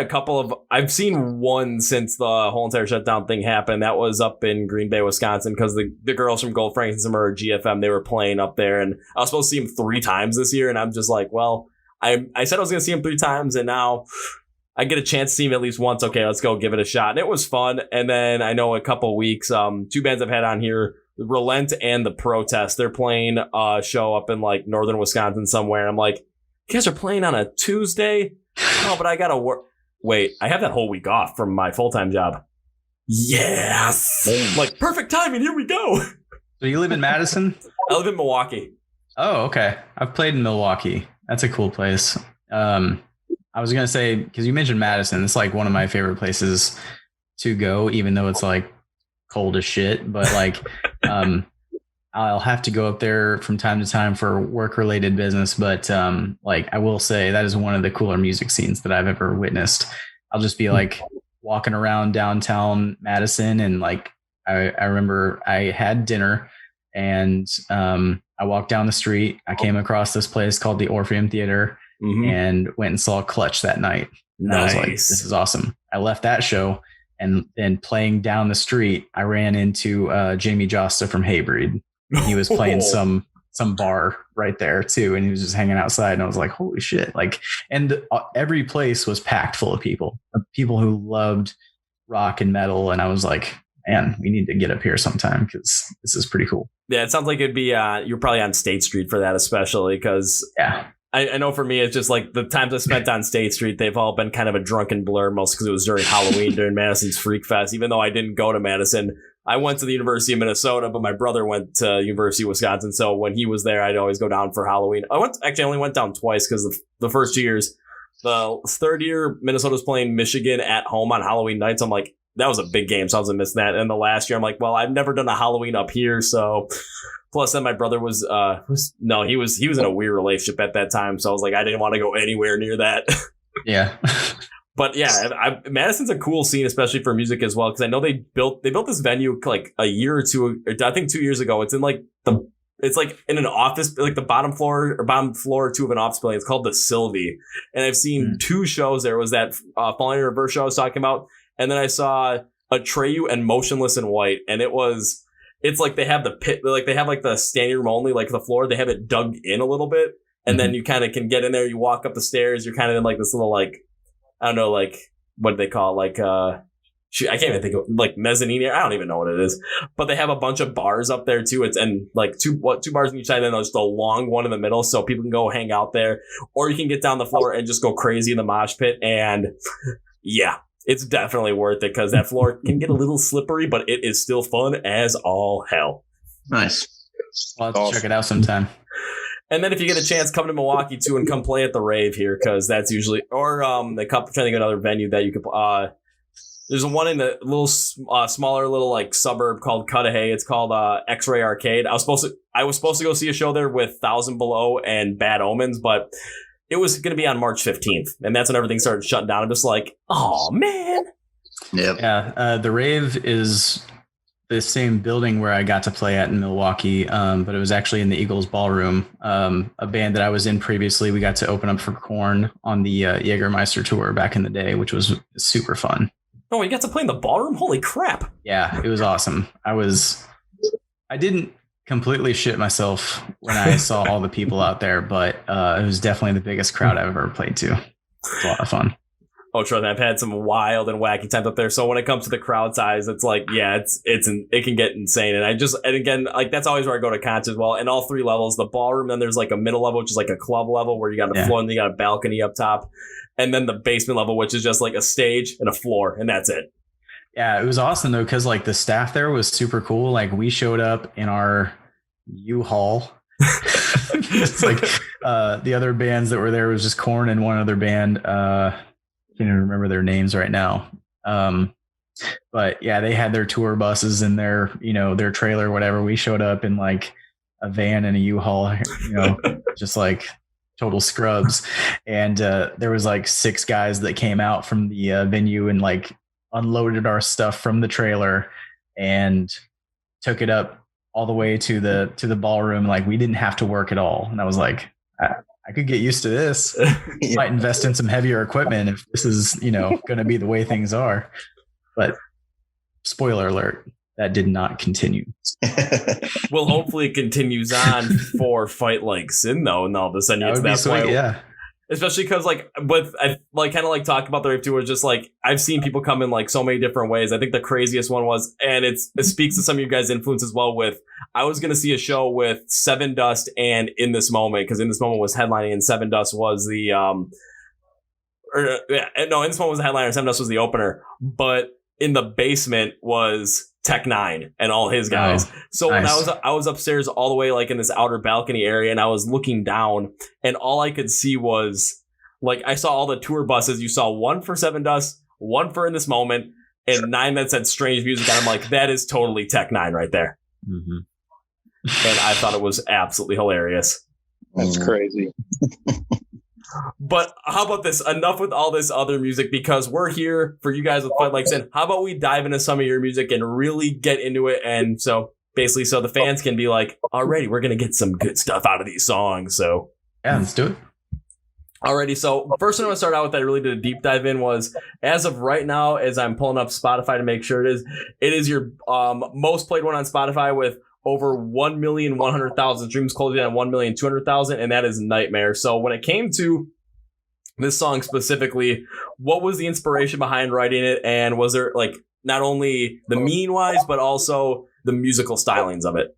one since the whole entire shutdown thing happened. That was up in Green Bay, Wisconsin, because the girls from Gold Frankenstein or GFM, they were playing up there, and I was supposed to see them 3 times this year, and I'm just like, well, I said I was going to see him 3 times, and now I get a chance to see him at least once. Okay, let's go give it a shot. And it was fun. And then I know a couple of weeks, 2 bands I've had on here, Relent and The Protest. They're playing a show up in like northern Wisconsin somewhere. I'm like, you guys are playing on a Tuesday? Oh, but I got to work. Wait, I have that whole week off from my full-time job. Yes. Like, perfect timing. Here we go. So you live in Madison? I live in Milwaukee. Oh, okay. I've played in Milwaukee. That's a cool place. I was going to say, because you mentioned Madison, it's like one of my favorite places to go, even though it's like cold as shit. But like, I'll have to go up there from time to time for work related business. But like, I will say that is one of the cooler music scenes that I've ever witnessed. I'll just be like walking around downtown Madison, and like, I remember I had dinner and I walked down the street. I came across this place called the Orpheum Theater. Mm-hmm. And went and saw Clutch that night. And I was like, this is awesome. I left that show, and then playing down the street, I ran into Jamie Josta from Haybreed. He was playing some bar right there too, and he was just hanging outside. And I was like, holy shit. Like, and every place was packed full of people who loved rock and metal. And I was like, man, we need to get up here sometime because this is pretty cool. Yeah, it sounds like it'd be, you're probably on State Street for that, especially because yeah. I know for me, it's just like the times I spent on State Street, they've all been kind of a drunken blur, most because it was during Halloween, during Madison's Freak Fest. Even though I didn't go to Madison, I went to the University of Minnesota, but my brother went to University of Wisconsin. So when he was there, I'd always go down for Halloween. I only went down twice because the first 2 years, the third year, Minnesota was playing Michigan at home on Halloween nights. I'm like, that was a big game, so I wasn't missing that. And the last year, I'm like, well, I've never done a Halloween up here, so... Plus, then my brother he was in a weird relationship at that time, so I was like, I didn't want to go anywhere near that. Yeah, but yeah, Madison's a cool scene, especially for music as well, because I know they built this venue like a year or two, I think 2 years ago. It's in like the it's like in an office, like the bottom floor or two of an office building. It's called the Sylvie. And I've seen 2 shows there. It was that Falling in Reverse show I was talking about. And then I saw Atreyu and Motionless in White. And it's like they have the pit, like they have like the standing room only, like the floor. They have it dug in a little bit. And then you kind of can get in there. You walk up the stairs. You're kind of in like this little, like, I don't know, like, what do they call it? Like, I can't even think of, like, mezzanine. I don't even know what it is. But they have a bunch of bars up there too. And like two bars on each side, and then there's the long one in the middle, so people can go hang out there. Or you can get down the floor and just go crazy in the mosh pit. And yeah, it's definitely worth it because that floor can get a little slippery, but it is still fun as all hell. Nice. I'll have to check it out sometime. And then if you get a chance, come to Milwaukee too and come play at the Rave here, because that's usually, or the cup, trying to get another venue that you could. There's one in a little smaller little like suburb called Cudahy. It's called X-Ray Arcade. I was supposed to go see a show there with Thousand Below and Bad Omens, but it was going to be on March 15th, and that's when everything started shutting down. I'm just like, oh man. Yep. Yeah, the Rave is the same building where I got to play at in Milwaukee, but it was actually in the Eagles Ballroom, a band that I was in previously. We got to open up for Korn on the Jägermeister tour back in the day, which was super fun. Oh, you got to play in the ballroom? Holy crap. Yeah, it was awesome. I didn't completely shit myself when I saw all the people out there, but it was definitely the biggest crowd I've ever played to. It was a lot of fun. Oh, trust me, I've had some wild and wacky times up there. So when it comes to the crowd size, it's like, yeah, it can get insane. And again, like that's always where I go to concerts as well. And all 3 levels, the ballroom, then there's like a middle level, which is like a club level where you got a floor and you got a balcony up top. And then the basement level, which is just like a stage and a floor, and that's it. Yeah, it was awesome though, because like the staff there was super cool. Like we showed up in our U-Haul. It's like the other bands that were there was just Korn and one other band. I can't even remember their names right now. But yeah, they had their tour buses and their trailer, whatever. We showed up in like a van and a U-Haul, just like total scrubs. And there was like 6 guys that came out from the venue and like unloaded our stuff from the trailer and took it up all the way to the ballroom. Like we didn't have to work at all. And I was like, I could get used to this. Might invest in some heavier equipment if this is, going to be the way things are. But spoiler alert, that did not continue. Well, hopefully it continues on for Fight Like Sin, though, and all of a sudden it's that point. Yeah. Especially because, like, I like kind of like talked about the Rave too, where it's just like I've seen people come in like so many different ways. I think the craziest one was, and it speaks to some of you guys' influence as well. With I was going to see a show with Seven Dust and In This Moment, because In This Moment was headlining and Seven Dust was the In This Moment was the headliner, Seven Dust was the opener, but in the basement was Tech Nine and all his guys. So nice. When I was upstairs all the way like in this outer balcony area, and I was looking down, and all I could see was like I saw all the tour buses. You saw one for Seven Dust, one for In This Moment, and 9 that said Strange Music. And I'm like, that is totally Tech Nine right there. Mm-hmm. And I thought it was absolutely hilarious. That's crazy. But how about this? Enough with all this other music, because we're here for you guys with Fight Like Sin. How about we dive into some of your music and really get into it? And so basically, so the fans can be like, alrighty, we're going to get some good stuff out of these songs. So yeah, let's do it. Alrighty, so first one I want to start out with that I really did a deep dive in was, as of right now, as I'm pulling up Spotify to make sure it is your most played one on Spotify with over 1,100,000 streams, closing on 1,200,000, and that is Nightmare. So when it came to this song specifically, what was the inspiration behind writing it, and was there like not only the meaning wise, but also the musical stylings of it?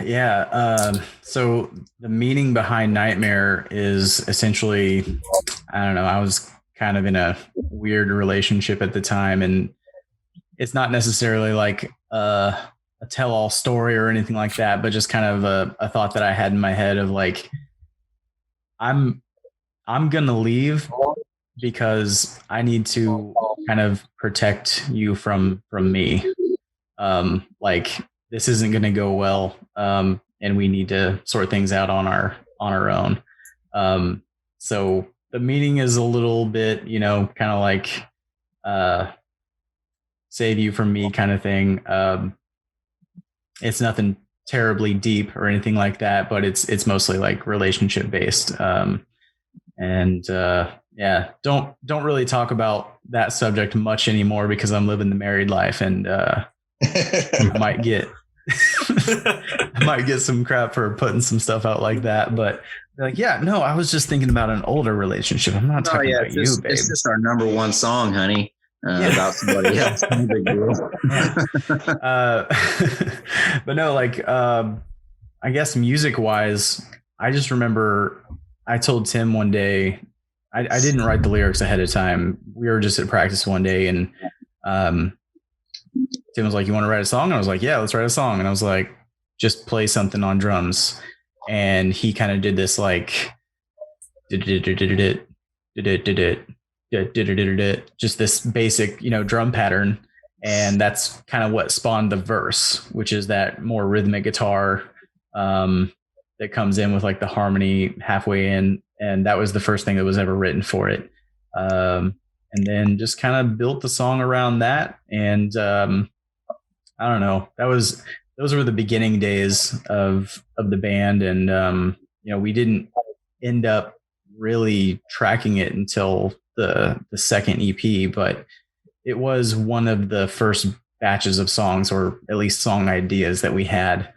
Yeah. So the meaning behind Nightmare is essentially, I don't know, I was kind of in a weird relationship at the time, and it's not necessarily like a tell-all story or anything like that, but just kind of a thought that I had in my head of like, I'm gonna leave because I need to kind of protect you from me. Like this isn't gonna go well, and we need to sort things out on our own. So the meaning is a little bit, kind of like save you from me kind of thing. It's nothing terribly deep or anything like that, but it's mostly like relationship based. Yeah, don't really talk about that subject much anymore because I'm living the married life, and I might get I might get some crap for putting some stuff out like that. But like, yeah, no, I was just thinking about an older relationship. I'm not talking about you, babe. It's just our number one song, honey. About somebody else. No big deal. But no, like, I guess music wise, I just remember I told Tim one day, I didn't write the lyrics ahead of time. We were just at practice one day, and Tim was like, "You want to write a song?" And I was like, "Yeah, let's write a song." And I was like, "Just play something on drums." And he kind of did this like, just this basic, drum pattern. And that's kind of what spawned the verse, which is that more rhythmic guitar that comes in with like the harmony halfway in. And that was the first thing that was ever written for it. And then just kind of built the song around that. And I don't know, those were the beginning days of the band. And, we didn't end up really tracking it until the second EP, but it was one of the first batches of songs, or at least song ideas that we had.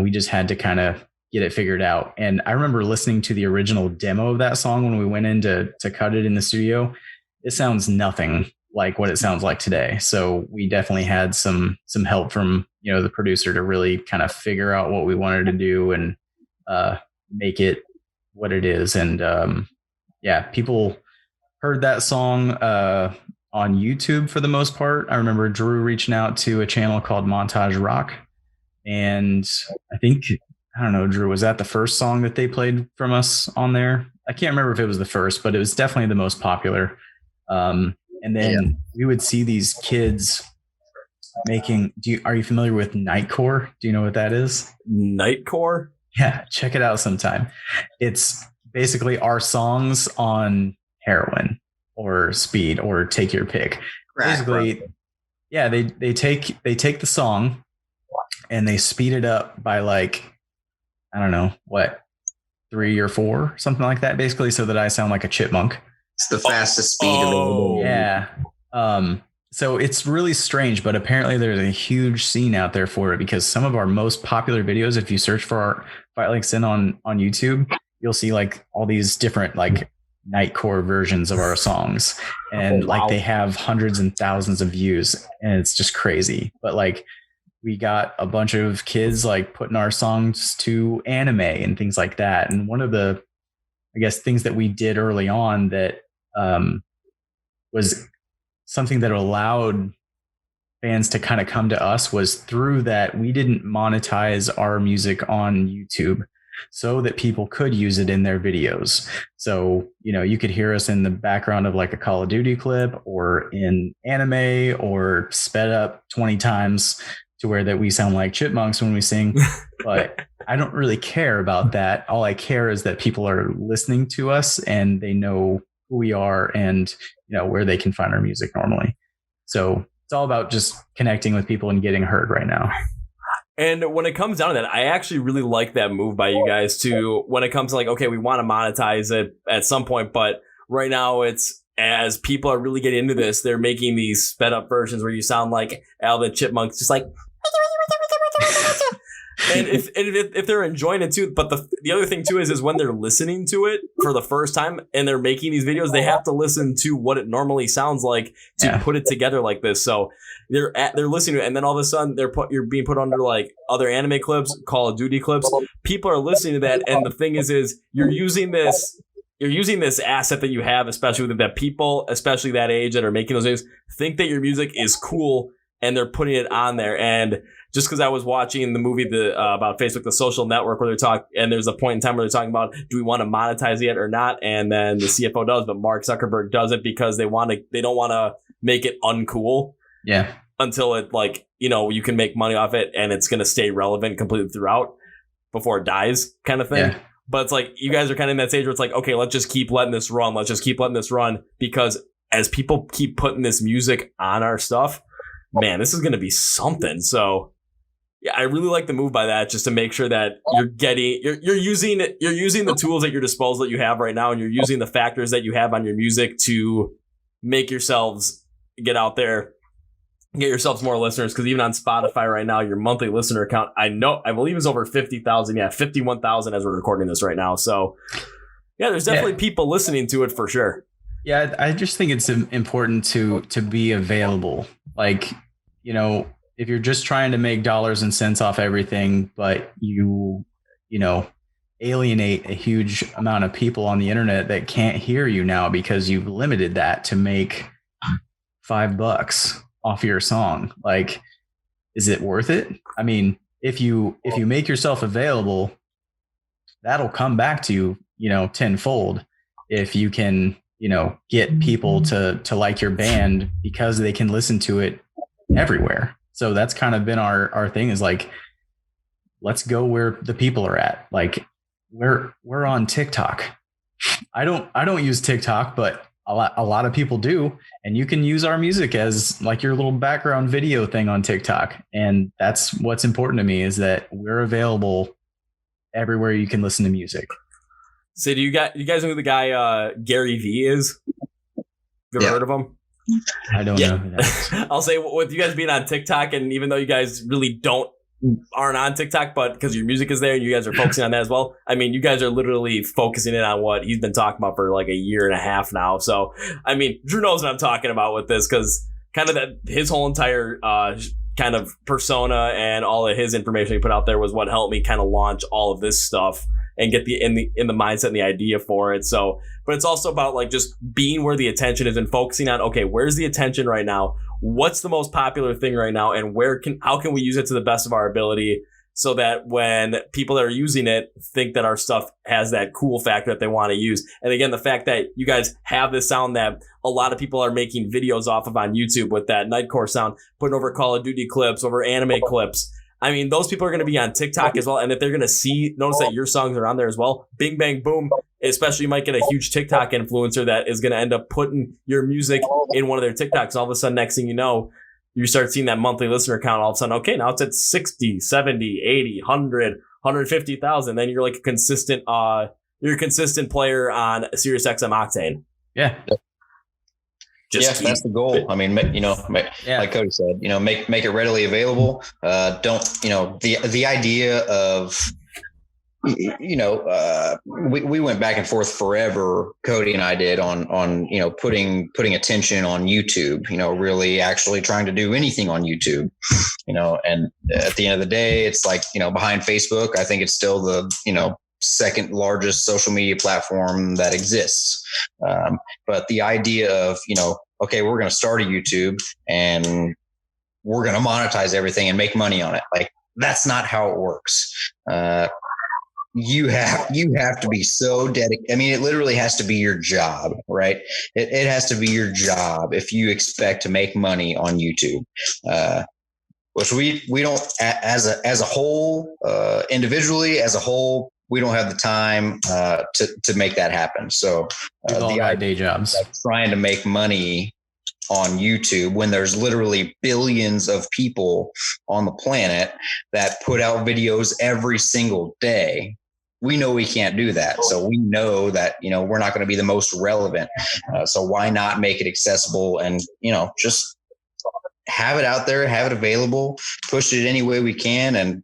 We just had to kind of get it figured out. And I remember listening to the original demo of that song when we went in to cut it in the studio. It sounds nothing like what it sounds like today. So we definitely had some help from, the producer to really kind of figure out what we wanted to do and make it what it is. And people heard that song on YouTube for the most part. I remember Drew reaching out to a channel called Montage Rock. And I think, I don't know, Drew, was that the first song that they played from us on there? I can't remember if it was the first, but it was definitely the most popular. And then we would see these kids making, are you familiar with Nightcore? Do you know what that is? Nightcore? Yeah, check it out sometime. It's basically our songs on heroin or speed, or take your pick. Basically, yeah, they take the song and they speed it up by like, I don't know, 3 or 4, something like that, basically, so that I sound like a chipmunk. It's the fastest speed available. Yeah. So it's really strange, but apparently there's a huge scene out there for it, because some of our most popular videos, if you search for our Fight Like Sin on YouTube, you'll see like all these different like Nightcore versions of our songs, and like they have hundreds and thousands of views, and it's just crazy. But like, we got a bunch of kids like putting our songs to anime and things like that. And one of the, I guess, things that we did early on that was something that allowed fans to kind of come to us was through that we didn't monetize our music on YouTube so that people could use it in their videos. So, you could hear us in the background of like a Call of Duty clip or in anime, or sped up 20 times to where that we sound like chipmunks when we sing. But I don't really care about that. All I care is that people are listening to us and they know who we are and, where they can find our music normally. So it's all about just connecting with people and getting heard right now. And when it comes down to that, I actually really like that move by you guys to, when it comes to like, okay, we want to monetize it at some point, but right now it's, as people are really getting into this, they're making these sped up versions where you sound like Alvin Chipmunks, just like, and if they're enjoying it too, but the other thing too is when they're listening to it for the first time and they're making these videos, they have to listen to what it normally sounds like to put it together like this. So they're listening to it, and then all of a sudden you're being put under like other anime clips, Call of Duty clips. People are listening to that, and the thing is you're using this asset that you have, especially with that people, especially that age that are making those videos, think that your music is cool, and they're putting it on there. And just because I was watching the movie about Facebook, The Social Network, where they're talking, and there's a point in time where they're talking about, do we want to monetize it or not? And then the CFO does, but Mark Zuckerberg does it because they don't want to make it uncool. Yeah. Until it like, you can make money off it and it's going to stay relevant completely throughout before it dies, kind of thing. Yeah. But it's like, you guys are kind of in that stage where it's like, okay, let's just keep letting this run. Let's just keep letting this run, because as people keep putting this music on our stuff, man, this is going to be something. So Yeah, I really like the move by that, just to make sure that you're using the tools at your disposal that you have right now, and you're using the factors that you have on your music to make yourselves get out there, get yourselves more listeners. Because even on Spotify right now, your monthly listener count, I believe is over 50,000. Yeah, 51,000 as we're recording this right now. So yeah, there's definitely people listening to it for sure. Yeah, I just think it's important to be available. Like, you know, if you're just trying to make dollars and cents off everything, but you alienate a huge amount of people on the internet that can't hear you now because you've limited that to make $5 off your song. Like, is it worth it? I mean, if you make yourself available, that'll come back to you, tenfold. If you can, get people to like your band because they can listen to it everywhere. So that's kind of been our thing, is like, let's go where the people are at. Like, we're on TikTok. I don't use TikTok, but a lot of people do. And you can use our music as like your little background video thing on TikTok. And that's what's important to me, is that we're available everywhere you can listen to music. So you guys know who the guy Gary V is? You ever heard of him? I don't know who that is. I'll say, with you guys being on TikTok, and even though you guys really aren't on TikTok, but because your music is there and you guys are focusing on that as well, I mean, you guys are literally focusing in on what he's been talking about for like a year and a half now. So, I mean, Drew knows what I'm talking about with this, because kind of his whole entire kind of persona and all of his information he put out there was what helped me kind of launch all of this stuff and get in the mindset and the idea for it. So, but it's also about like just being where the attention is and focusing on, okay, where's the attention right now? What's the most popular thing right now? And how can we use it to the best of our ability, so that when people that are using it think that our stuff has that cool factor that they want to use. And again, the fact that you guys have this sound that a lot of people are making videos off of on YouTube with that Nightcore sound, putting over Call of Duty clips, over anime clips. I mean, those people are going to be on TikTok as well. And if they're going to notice that your songs are on there as well, bing, bang, boom. Especially, you might get a huge TikTok influencer that is going to end up putting your music in one of their TikToks. All of a sudden, next thing you know, you start seeing that monthly listener count. All of a sudden, okay, now it's at 60, 70, 80, 100, 150,000. Then you're like a consistent player on SiriusXM Octane. Yeah. That's the goal. I mean, like Cody said, make it readily available. The idea of, we went back and forth forever. Cody and I did on putting attention on YouTube, really actually trying to do anything on YouTube, and at the end of the day, it's like, behind Facebook, I think it's still the, second largest social media platform that exists. But the idea of, okay, we're going to start a YouTube and we're going to monetize everything and make money on it. Like, that's not how it works. You have to be so dedicated. I mean, it literally has to be your job, right? It has to be your job if you expect to make money on YouTube. Which we don't, as a whole, individually, as a whole, we don't have the time to make that happen. So the idea day jobs, trying to make money on YouTube when there's literally billions of people on the planet that put out videos every single day. We know we can't do that. So we know that, we're not going to be the most relevant. So why not make it accessible and, just have it out there, have it available, push it any way we can, and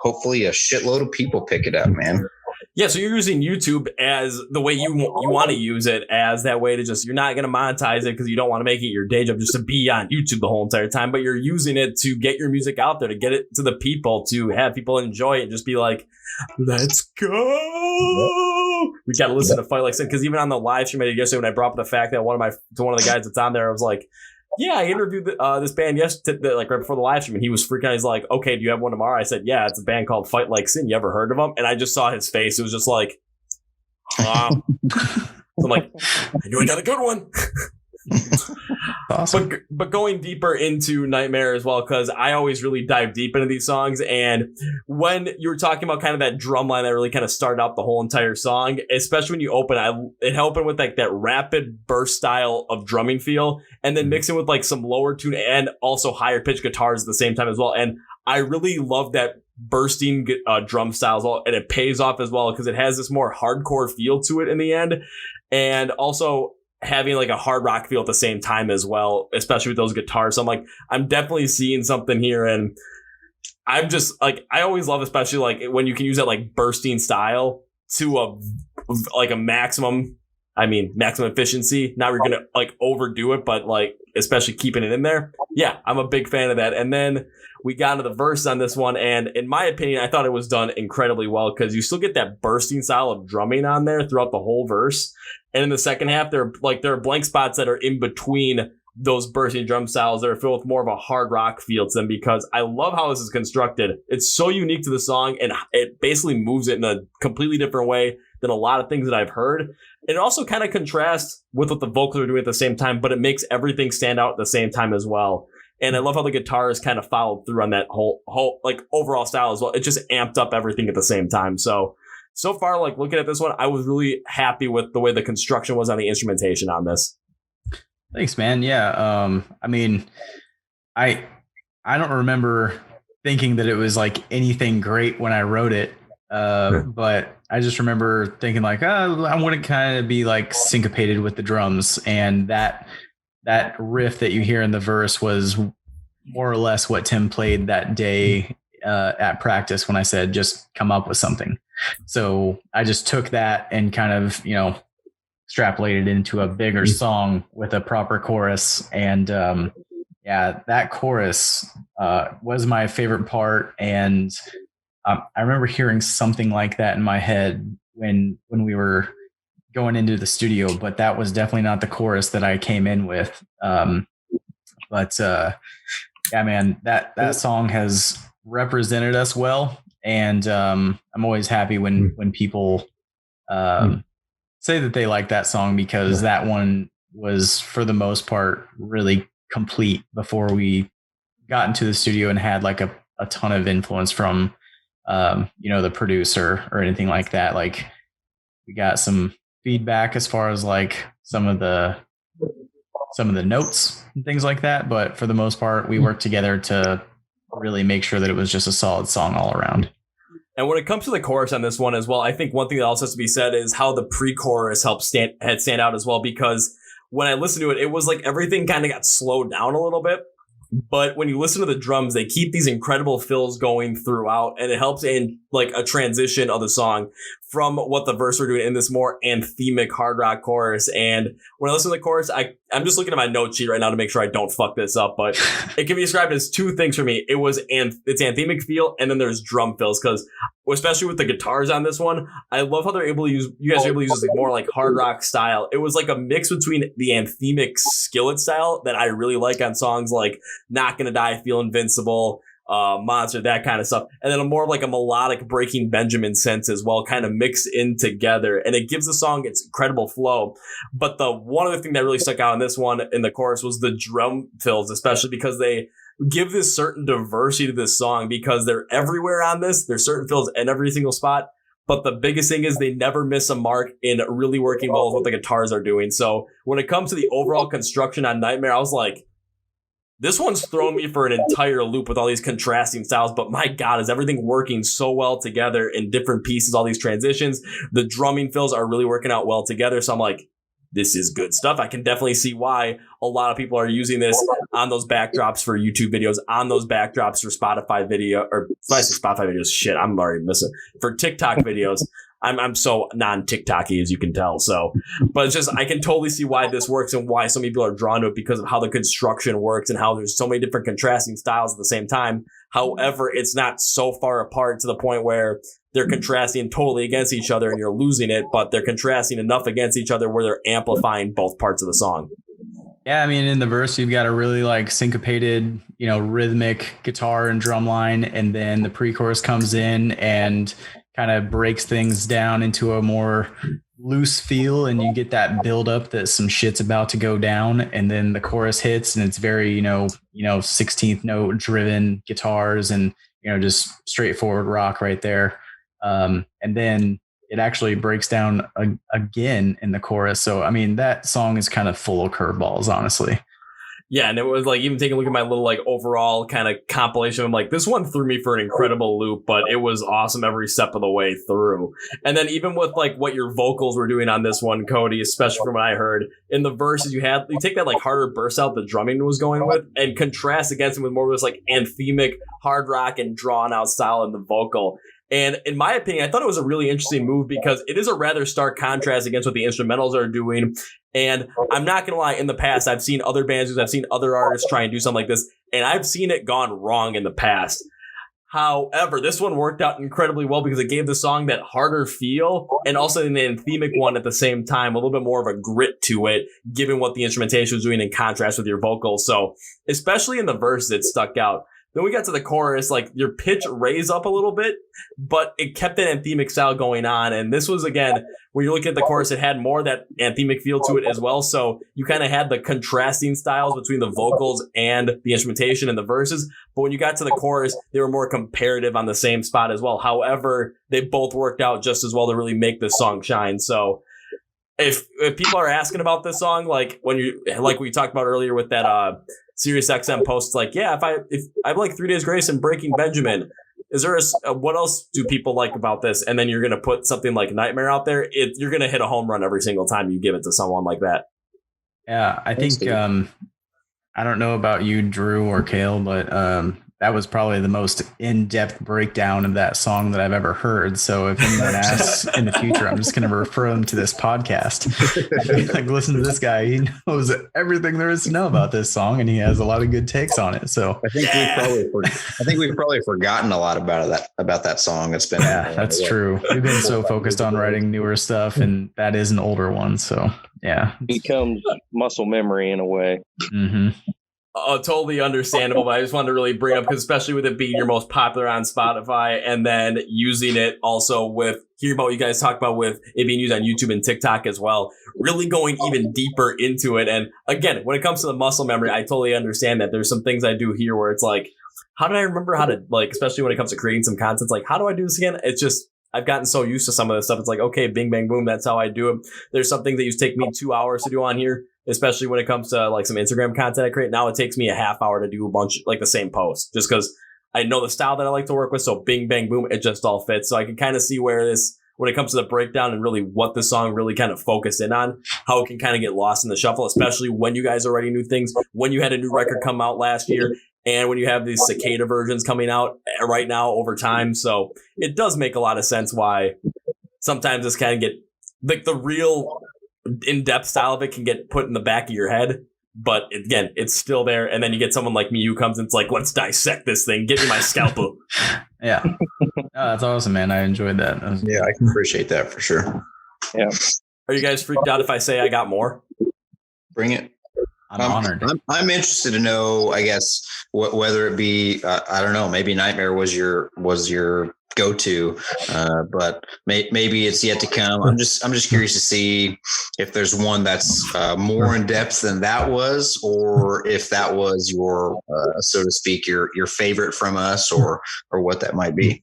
hopefully a shitload of people pick it up, man. Yeah, so you're using YouTube as the way you want to use it, as that way to just, you're not going to monetize it because you don't want to make it your day job just to be on YouTube the whole entire time, but you're using it to get your music out there, to get it to the people, to have people enjoy it and just be like, let's go. We got to listen to Fight Like Sin, because even on the live stream I did yesterday when I brought up the fact that one of the guys that's on there, I was like, yeah, I interviewed this band yesterday, like right before the live stream, and he was freaking out. He's like, okay, do you have one tomorrow? I said, yeah, it's a band called Fight Like Sin. You ever heard of them? And I just saw his face. It was just like, I'm like, I knew I got a good one. Awesome. But going deeper into Nightmare as well, because I always really dive deep into these songs. And when you were talking about kind of that drum line that really kind of started out the whole entire song, especially when you open, it opened with like that rapid burst style of drumming feel, and then mixing with like some lower tune and also higher pitched guitars at the same time as well. And I really love that bursting drum styles, and it pays off as well because it has this more hardcore feel to it in the end, and also having like a hard rock feel at the same time as well, especially with those guitars. So I'm like, I'm definitely seeing something here, and I'm just like, I always love, especially like when you can use that like bursting style to a maximum efficiency. Now we're going to like overdo it, but like, especially keeping it in there. Yeah, I'm a big fan of that. And then we got into the verse on this one. And in my opinion, I thought it was done incredibly well because you still get that bursting style of drumming on there throughout the whole verse. And in the second half, there are blank spots that are in between those bursting drum styles that are filled with more of a hard rock feel to them, because I love how this is constructed. It's so unique to the song, and it basically moves it in a completely different way than a lot of things that I've heard. It also kind of contrasts with what the vocals are doing at the same time, but it makes everything stand out at the same time as well. And I love how the guitars kind of followed through on that whole like overall style as well. It just amped up everything at the same time. So far, like looking at this one, I was really happy with the way the construction was on the instrumentation on this. Thanks, man. Yeah. I mean, I don't remember thinking that it was like anything great when I wrote it. But I just remember thinking like, I want to kind of be like syncopated with the drums, and that riff that you hear in the verse was more or less what Tim played that day at practice when I said, just come up with something. So I just took that and kind of, extrapolated into a bigger song with a proper chorus. And that chorus was my favorite part. And I remember hearing something like that in my head when we were going into the studio, but that was definitely not the chorus that I came in with. Man, that song has represented us well. And I'm always happy when people say that they like that song, because that one was, for the most part, really complete before we got into the studio and had like a ton of influence from the producer or anything like that. Like, we got some feedback as far as like some of the notes and things like that, but for the most part, we worked together to really make sure that it was just a solid song all around. And when it comes to the chorus on this one as well, I think one thing that also has to be said is how the pre-chorus helped stand out as well, because when I listened to it, it was like everything kind of got slowed down a little bit. But when you listen to the drums, they keep these incredible fills going throughout, and it helps in like a transition of the song from what the verse are doing in this more anthemic hard rock chorus. And when I listen to the chorus, I'm just looking at my note sheet right now to make sure I don't fuck this up, but it can be described as two things for me. It's anthemic feel, and then there's drum fills, because especially with the guitars on this one, I love how you guys are able to use this like more like hard rock style. It was like a mix between the anthemic skillet style that I really like on songs like Not Gonna Die, Feel Invincible, Monster, that kind of stuff, and then a more like a melodic Breaking Benjamin sense as well, kind of mixed in together, and it gives the song its incredible flow. But the one other thing that really stuck out in this one in the chorus was the drum fills, especially because they give this certain diversity to this song, because they're everywhere on this. There's certain fills in every single spot, but the biggest thing is they never miss a mark in really working well with what the guitars are doing. So when it comes to the overall construction on Nightmare, I was like, this one's thrown me for an entire loop with all these contrasting styles, but my God, is everything working so well together in different pieces, all these transitions. The drumming fills are really working out well together. So I'm like, this is good stuff. I can definitely see why a lot of people are using this on those backdrops for YouTube videos, on those backdrops for Spotify video, or Spotify videos. Shit, I'm already missing. For TikTok videos. I'm so non-TikTok-y, as you can tell. So, but it's just, I can totally see why this works and why some people are drawn to it, because of how the construction works and how there's so many different contrasting styles at the same time. However, it's not so far apart to the point where they're contrasting totally against each other and you're losing it, but they're contrasting enough against each other where they're amplifying both parts of the song. Yeah, I mean, in the verse, you've got a really like syncopated, rhythmic guitar and drum line, and then the pre-chorus comes in and kind of breaks things down into a more loose feel, and you get that build up that some shit's about to go down, and then the chorus hits, and it's very 16th note driven guitars and just straightforward rock right there, and then it actually breaks down again in the chorus. So I mean, that song is kind of full of curveballs, honestly. Yeah, and it was like even taking a look at my little like overall kind of compilation. I'm like, this one threw me for an incredible loop, but it was awesome every step of the way through. And then even with like what your vocals were doing on this one, Cody, especially from what I heard in the verses, you take that like harder burst out the drumming was going with, and contrast against it with more of this like anthemic hard rock and drawn out style in the vocal. And in my opinion, I thought it was a really interesting move because it is a rather stark contrast against what the instrumentals are doing. And I'm not going to lie, in the past, I've seen other bands, I've seen other artists try and do something like this, and I've seen it gone wrong in the past. However, this one worked out incredibly well because it gave the song that harder feel and also an anthemic one at the same time, a little bit more of a grit to it, given what the instrumentation was doing in contrast with your vocals. So especially in the verses, it stuck out. Then we got to the chorus, like your pitch raised up a little bit, but it kept that anthemic style going on. And this was, again, when you're looking at the chorus, it had more of that anthemic feel to it as well. So you kind of had the contrasting styles between the vocals and the instrumentation and the verses. But when you got to the chorus, they were more comparative on the same spot as well. However, they both worked out just as well to really make this song shine. So if people are asking about this song, like like we talked about earlier with that Sirius XM post, like, yeah, if I like 3 Days Grace and Breaking Benjamin, is there what else do people like about this? And then you're gonna put something like Nightmare out there. You're gonna hit a home run every single time you give it to someone like that. Yeah, I think I don't know about you, Drew or Kale, but that was probably the most in-depth breakdown of that song that I've ever heard. So if anyone asks in the future, I'm just going to refer them to this podcast. Like, listen to this guy. He knows everything there is to know about this song, and he has a lot of good takes on it. So I think we've probably forgotten a lot about that song. It's been that's true. We've been so focused on writing newer stuff, and that is an older one. So yeah, it becomes muscle memory in a way. Mm-hmm. Totally understandable, but I just wanted to really bring up, because especially with it being your most popular on Spotify, and then using it also with hearing about what you guys talk about with it being used on YouTube and TikTok as well, really going even deeper into it. And again, when it comes to the muscle memory, I totally understand that there's some things I do here where it's like, how did I remember how to, like, especially when it comes to creating some content, like, how do I do this again? It's just, I've gotten so used to some of this stuff. It's like, okay, bing, bang, boom. That's how I do it. There's some things that used to take me 2 hours to do on here, especially when it comes to like some Instagram content I create. Now it takes me a half hour to do a bunch, like the same post, just because I know the style that I like to work with. So bing, bang, boom, it just all fits. So I can kind of see where this, when it comes to the breakdown and really what the song really kind of focused in on, how it can kind of get lost in the shuffle, especially when you guys are writing new things, when you had a new record come out last year, and when you have these Cicada versions coming out right now over time. So it does make a lot of sense why sometimes this kind of get, like, the real in-depth style of it can get put in the back of your head. But again, it's still there. And then you get someone like me who comes and it's like, let's dissect this thing. Give me my scalpel. Yeah. That's awesome, man. I enjoyed that. Yeah, I can appreciate that for sure. Yeah. Are you guys freaked out if I say I got more? Bring it. I'm honored. I'm interested to know, I guess, whether it be, I don't know, maybe Nightmare was your go-to, but maybe it's yet to come. I'm just curious to see if there's one that's more in depth than that was, or if that was your, so to speak, your favorite from us, or what that might be.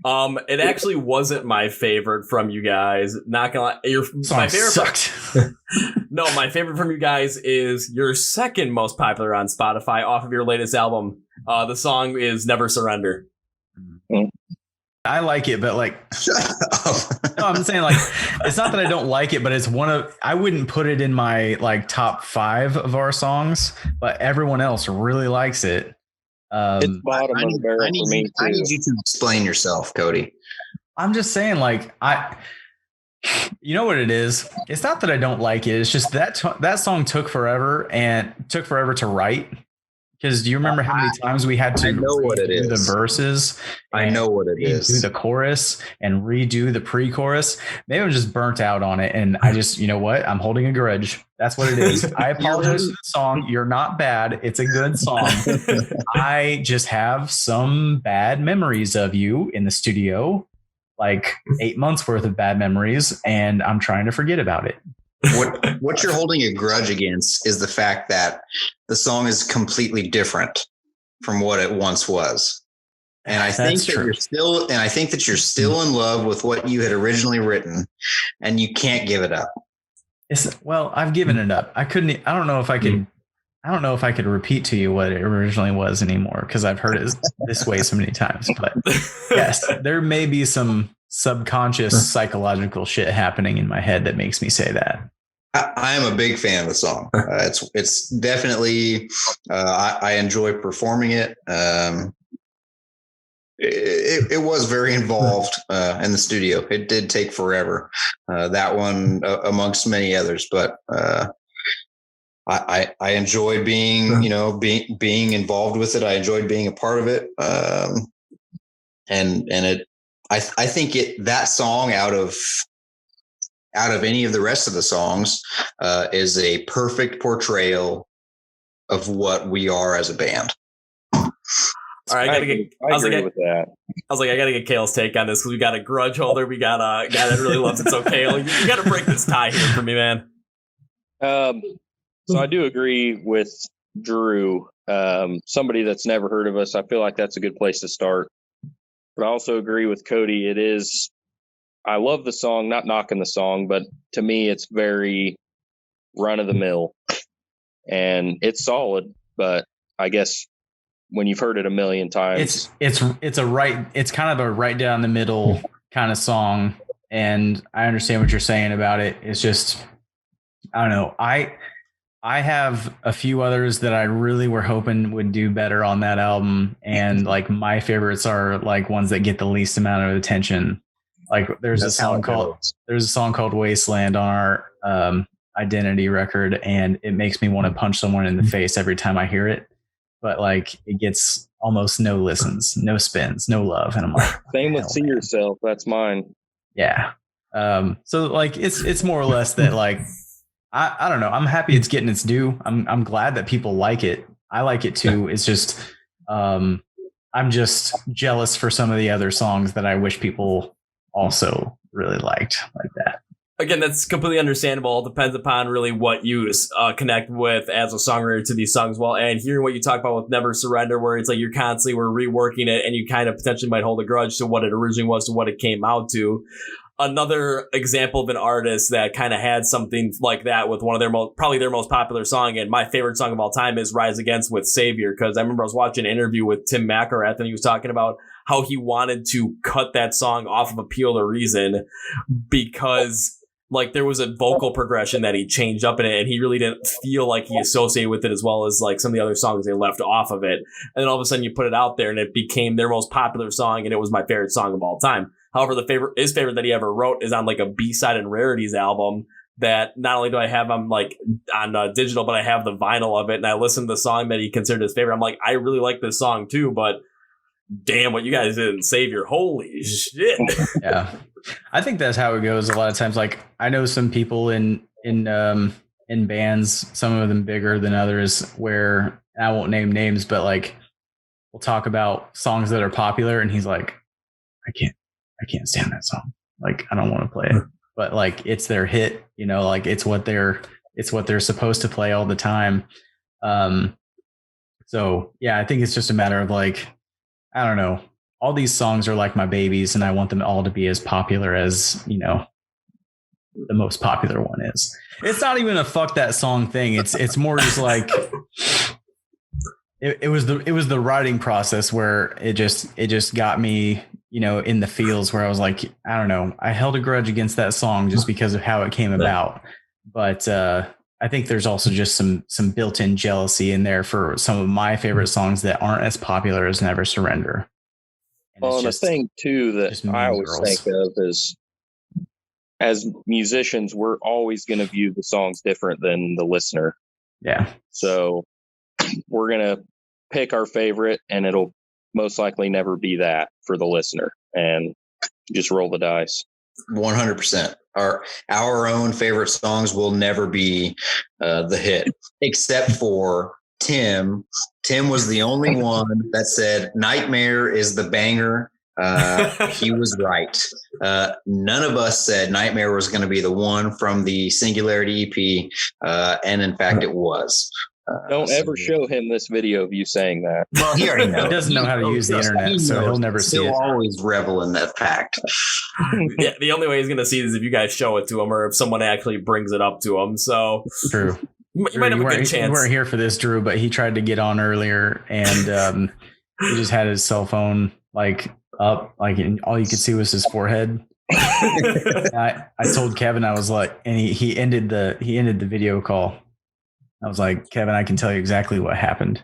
It actually wasn't my favorite from you guys. Not gonna lie. My favorite sucked. No, my favorite from you guys is your second most popular on Spotify off of your latest album. The song is Never Surrender. I like it, but like, no, I'm saying, like, it's not that I don't like it, but it's I wouldn't put it in my like top 5 of our songs, but everyone else really likes it. It's bottom of the barrel for me too. I need you to explain yourself, Cody. I'm just saying, like, you know what it is? It's not that I don't like it. It's just that song took forever to write. Because do you remember how many times we had to redo the verses? I know what it is. Redo the chorus and redo the pre-chorus. Maybe I'm just burnt out on it, and I just, you know what? I'm holding a grudge. That's what it is. I apologize for the song. You're not bad. It's a good song. I just have some bad memories of you in the studio, like 8 months worth of bad memories, and I'm trying to forget about it. What you're holding a grudge against is the fact that the song is completely different from what it once was. And I think that you're still in love with what you had originally written, and you can't give it up. Well, I've given it up. I don't know if I can. I don't know if I could repeat to you what it originally was anymore because I've heard it this way so many times. But yes, there may be some subconscious psychological shit happening in my head that makes me say that. I am a big fan of the song. It's definitely I enjoy performing it. It was very involved in the studio. It did take forever. That one amongst many others, but I enjoyed being, being involved with it. I enjoyed being a part of it. And I think that song out of any of the rest of the songs is a perfect portrayal of what we are as a band. All right, I agree with that. I was like, I gotta get Kale's take on this because we got a grudge holder. We got a guy that really loves it. So Kale, you gotta break this tie here for me, man. So I do agree with Drew. Somebody that's never heard of us, I feel like that's a good place to start. But I also agree with Cody. I love the song, not knocking the song, but to me, it's very run of the mill, and it's solid. But I guess when you've heard it a million times, it's kind of a right down the middle kind of song, and I understand what you're saying about it. It's just, I don't know. I have a few others that I really were hoping would do better on that album. And like my favorites are like ones that get the least amount of attention. Like there's a song called Wasteland on our Identity record. And it makes me want to punch someone in the face every time I hear it. But like it gets almost no listens, no spins, no love. And I'm like, same with See Yourself. That's mine. Yeah. So like it's more or less that like, I don't know. I'm happy it's getting its due. I'm glad that people like it. I like it too. It's just I'm just jealous for some of the other songs that I wish people also really liked like that. Again, that's completely understandable. It depends upon really what you connect with as a songwriter to these songs. Well, and hearing what you talk about with Never Surrender, where it's like you're constantly reworking it and you kind of potentially might hold a grudge to what it originally was, to what it came out to. Another example of an artist that kind of had something like that with one of their probably their most popular song, and my favorite song of all time is Rise Against with Savior, because I remember I was watching an interview with Tim McElrath and he was talking about how he wanted to cut that song off of Appeal to Reason because like there was a vocal progression that he changed up in it and he really didn't feel like he associated with it as well as like some of the other songs they left off of it. And then all of a sudden you put it out there and it became their most popular song and it was my favorite song of all time. However, his favorite that he ever wrote is on like a B-side and rarities album that not only do I have on like on digital, but I have the vinyl of it. And I listened to the song that he considered his favorite. I'm like, I really like this song too, but damn, what you guys did in Savior. Holy shit. Yeah. I think that's how it goes a lot of times. Like I know some people in bands, some of them bigger than others, where I won't name names, but like we'll talk about songs that are popular and he's like, I can't stand that song. Like, I don't want to play it, but like, it's their hit, like it's what they're supposed to play all the time. So yeah, I think it's just a matter of like, I don't know. All these songs are like my babies and I want them all to be as popular as, the most popular one is. It's not even a fuck that song thing. It's more just like, it was the writing process where it just got me, in the feels where I was like, I don't know, I held a grudge against that song just because of how it came about. But I think there's also just some built-in jealousy in there for some of my favorite songs that aren't as popular as Never Surrender. And the thing too that I always think of is, as musicians, we're always going to view the songs different than the listener. Yeah. So we're going to pick our favorite and it'll most likely never be that for the listener, and just roll the dice. 100%. Our own favorite songs will never be the hit, except for Tim. Tim was the only one that said Nightmare is the banger. He was right. None of us said Nightmare was going to be the one from the Singularity EP. And in fact, it was. Don't ever show him this video of you saying that. Well, he already knows. He doesn't know how to use the internet, so he'll never see it. He'll always revel in that fact. Yeah, the only way he's going to see it is if you guys show it to him or if someone actually brings it up to him. So true. You might have a good chance. You weren't here for this, Drew, but he tried to get on earlier, and he just had his cell phone like up, like all you could see was his forehead. I told Kevin, I was like, and he ended the video call. I was like, Kevin, I can tell you exactly what happened.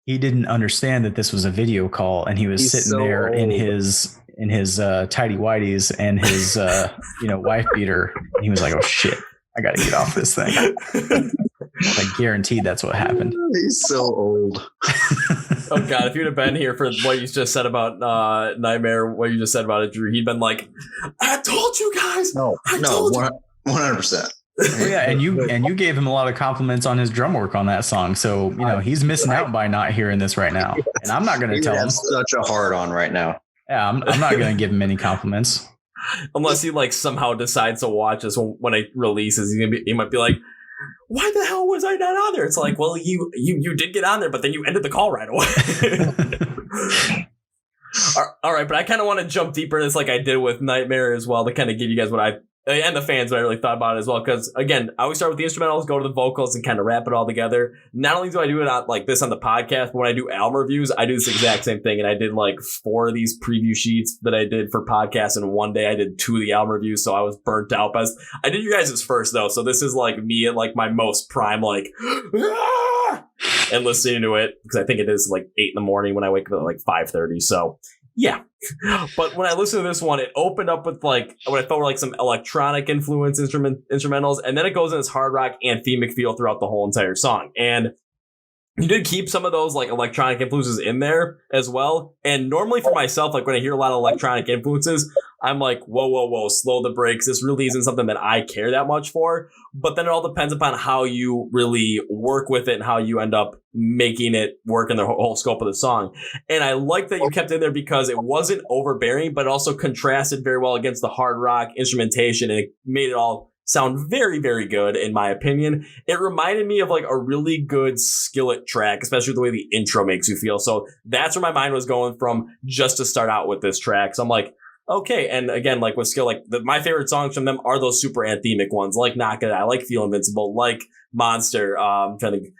He didn't understand that this was a video call, and he was sitting so there old. in his tidy whities and his wife beater, and he was like, oh shit, I got to get off this thing. I guarantee that's what happened. He's so old. Oh God, if you'd have been here for what you just said about Nightmare, what you just said about it, Drew, he'd been like, I told you guys. No, 100%. Oh, yeah, and you gave him a lot of compliments on his drum work on that song. So, he's missing out by not hearing this right now. And I'm not going to tell him. Such a hard on right now. Yeah, I'm not going to give him any compliments. Unless he like somehow decides to watch this when it releases, he might be like, why the hell was I not on there? It's like, well, you did get on there, but then you ended the call right away. All right, but I kind of want to jump deeper in this like I did with Nightmare as well to kind of give you guys what I and the fans what I really thought about it as well. Because again, I always start with the instrumentals, go to the vocals, and kind of wrap it all together. Not only do I do it on, like this on the podcast, but when I do album reviews, I do this exact same thing. And I did like 4 of these preview sheets that I did for podcasts, and one day I did 2 of the album reviews, so I was burnt out. But I did you guys' first though, so this is like me at like my most prime, like and listening to it because I think it is like 8 a.m. when I wake up at like 5:30. So. Yeah. But when I listened to this one, it opened up with like what I felt were like some electronic influence instrumentals, and then it goes in this hard rock anthemic feel throughout the whole entire song. And you did keep some of those like electronic influences in there as well. And normally for myself, like when I hear a lot of electronic influences, I'm like, whoa, slow the brakes. This really isn't something that I care that much for. But then it all depends upon how you really work with it and how you end up making it work in the whole scope of the song. And I like that you kept it in there because it wasn't overbearing, but it also contrasted very well against the hard rock instrumentation, and it made it all sound very, very good, in my opinion. It reminded me of like a really good Skillet track, especially the way the intro makes you feel. So that's where my mind was going from just to start out with this track. So I'm like, okay. And again, like with Skill, like my favorite songs from them are those super anthemic ones, like Knock It Out, I like Feel Invincible, like Monster. I'm trying to think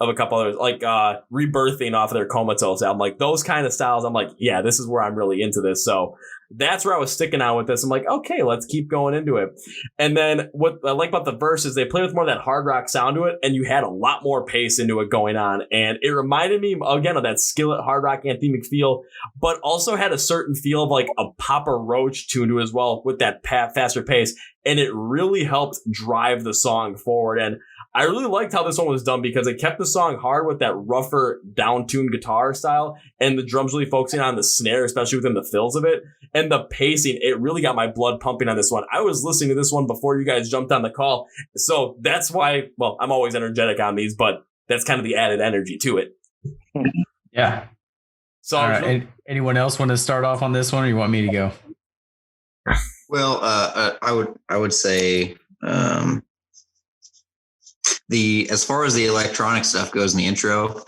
of a couple others, like Rebirthing off of their Comatose album, like those kind of styles. I'm like, yeah, this is where I'm really into this. So that's where I was sticking on with this. I'm like, okay, let's keep going into it. And then what I like about the verse is they play with more of that hard rock sound to it, and you had a lot more pace into it going on. And it reminded me, again, of that Skillet hard rock anthemic feel, but also had a certain feel of like a Papa Roach tune to it as well with that faster pace. And it really helped drive the song forward. And I really liked how this one was done because it kept the song hard with that rougher, down-tuned guitar style, and the drums really focusing on the snare, especially within the fills of it. And the pacing, it really got my blood pumping on this one. I was listening to this one before you guys jumped on the call. So that's why, well, I'm always energetic on these, but that's kind of the added energy to it. Yeah. So all right. Anyone else want to start off on this one, or you want me to go? Well, I would say as far as the electronic stuff goes in the intro,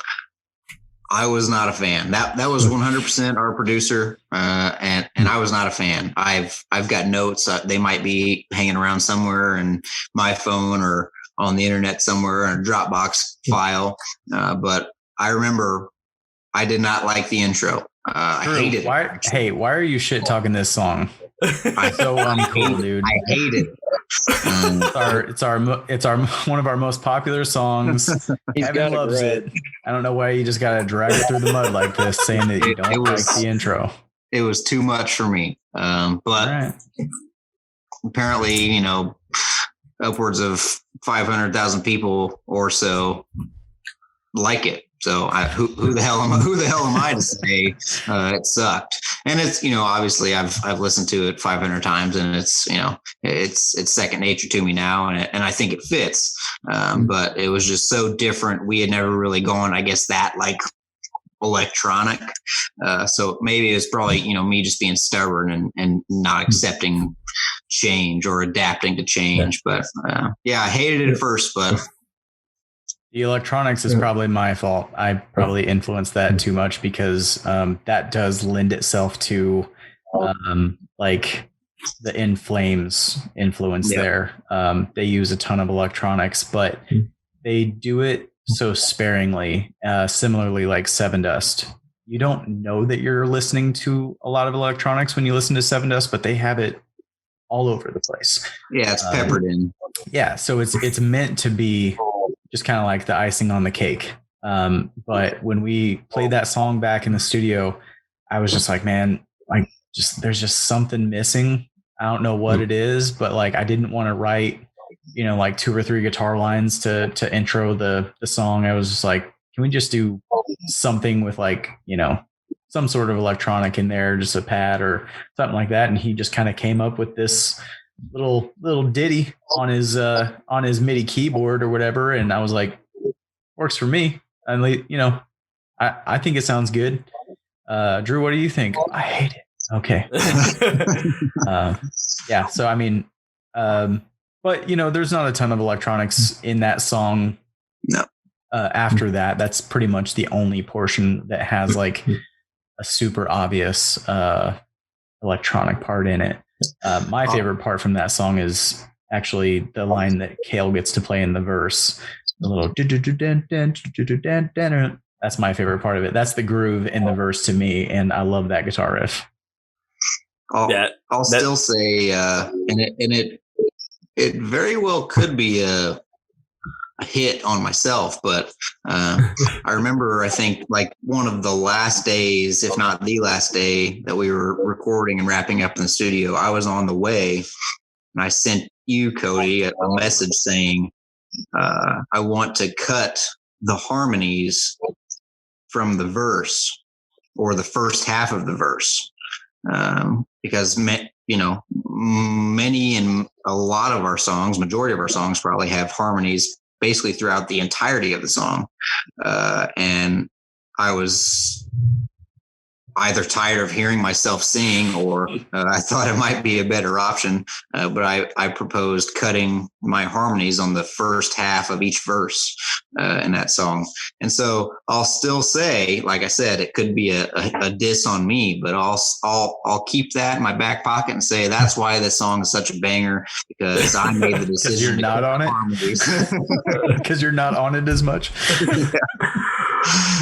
I was not a fan. That was 100% our producer, and I was not a fan. I've got notes. They might be hanging around somewhere in my phone or on the internet somewhere in a Dropbox file. But I remember I did not like the intro. I hated it. Why are you shit talking this song? I'm so uncool, dude. I hate it. It's our one of our most popular songs. Kevin loves it. I don't know why you just gotta drag it through the mud like this, saying that you don't like the intro. It was too much for me. But apparently, upwards of 500,000 people or so like it. So who the hell am I to say it sucked? And it's, obviously I've listened to it 500 times, and it's, it's second nature to me now, and I think it fits. But it was just so different. We had never really gone, I guess, that like electronic. So maybe it's probably, me just being stubborn and not accepting change or adapting to change. But I hated it at first, but the electronics is probably my fault. I probably influenced that too much because that does lend itself to like the In Flames influence there. They use a ton of electronics, but they do it so sparingly, similarly like Seven Dust. You don't know that you're listening to a lot of electronics when you listen to Seven Dust, but they have it all over the place. Yeah, it's peppered in. Yeah, so it's meant to be just kind of like the icing on the cake. But when we played that song back in the studio, I was just like, man, like there's just something missing. I don't know what it is, but like I didn't want to write, like 2 or 3 guitar lines to intro the song. I was just like, can we just do something with like, some sort of electronic in there, just a pad or something like that. And he just kind of came up with this little ditty on his MIDI keyboard or whatever. And I was like, works for me. And I think it sounds good. Drew, what do you think? I hate it. Okay. Yeah. So, I mean, but there's not a ton of electronics in that song. No. After that, that's pretty much the only portion that has like a super obvious electronic part in it. My favorite part from that song is actually the line that Kale gets to play in the verse. The little that's my favorite part of it. That's the groove in the verse to me, and I love that guitar riff. I'll still say, and it very well could be a hit on myself, but I remember, I think like one of the last days, if not the last day that we were recording and wrapping up in the studio, I was on the way and I sent you, Cody, a message saying, I want to cut the harmonies from the verse or the first half of the verse. Because many and a lot of our songs, majority of our songs probably have harmonies basically throughout the entirety of the song. And I was either tired of hearing myself sing or I thought it might be a better option. But I proposed cutting my harmonies on the first half of each verse in that song. And so I'll still say, like I said, it could be a diss on me, but I'll keep that in my back pocket and say that's why this song is such a banger, because I made the decision. Because you're not on it? Because you're not on it as much? Yeah.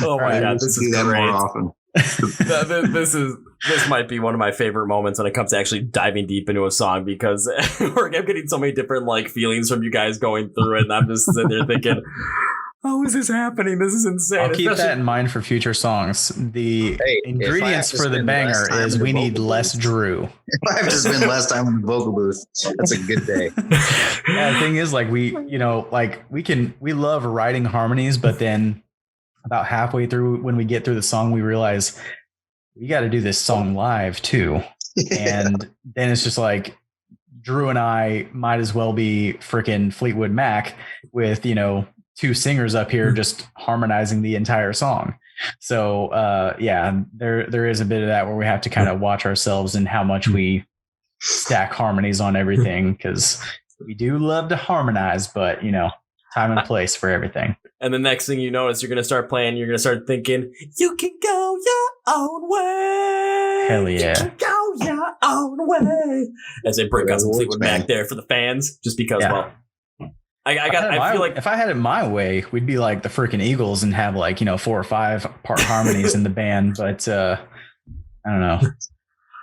Oh my God, this is that great. more often. This might be one of my favorite moments when it comes to actually diving deep into a song, because I'm getting so many different like feelings from you guys going through it, and I'm just sitting there thinking, how is this happening? This is insane. I'll keep that in mind for future songs. The ingredients for the banger is we need less Drew. If I have to spend less time in the vocal booth, that's a good day. Yeah, the thing is, like we love writing harmonies, but then about halfway through, when we get through the song, we realize we got to do this song live too. And then it's just like Drew and I might as well be freaking Fleetwood Mac with, 2 singers up here just harmonizing the entire song. So there is a bit of that where we have to kind of watch ourselves and how much we stack harmonies on everything, because we do love to harmonize, but time and place for everything. And the next thing you notice, you're going to start playing, you're going to start thinking, you can go your own way. Hell yeah. You can go your own way. As they break out some Fleetwood Mac there for the fans, just because, I feel like if I had it my way, we'd be like the freaking Eagles and have 4 or 5 part harmonies in the band. But I don't know.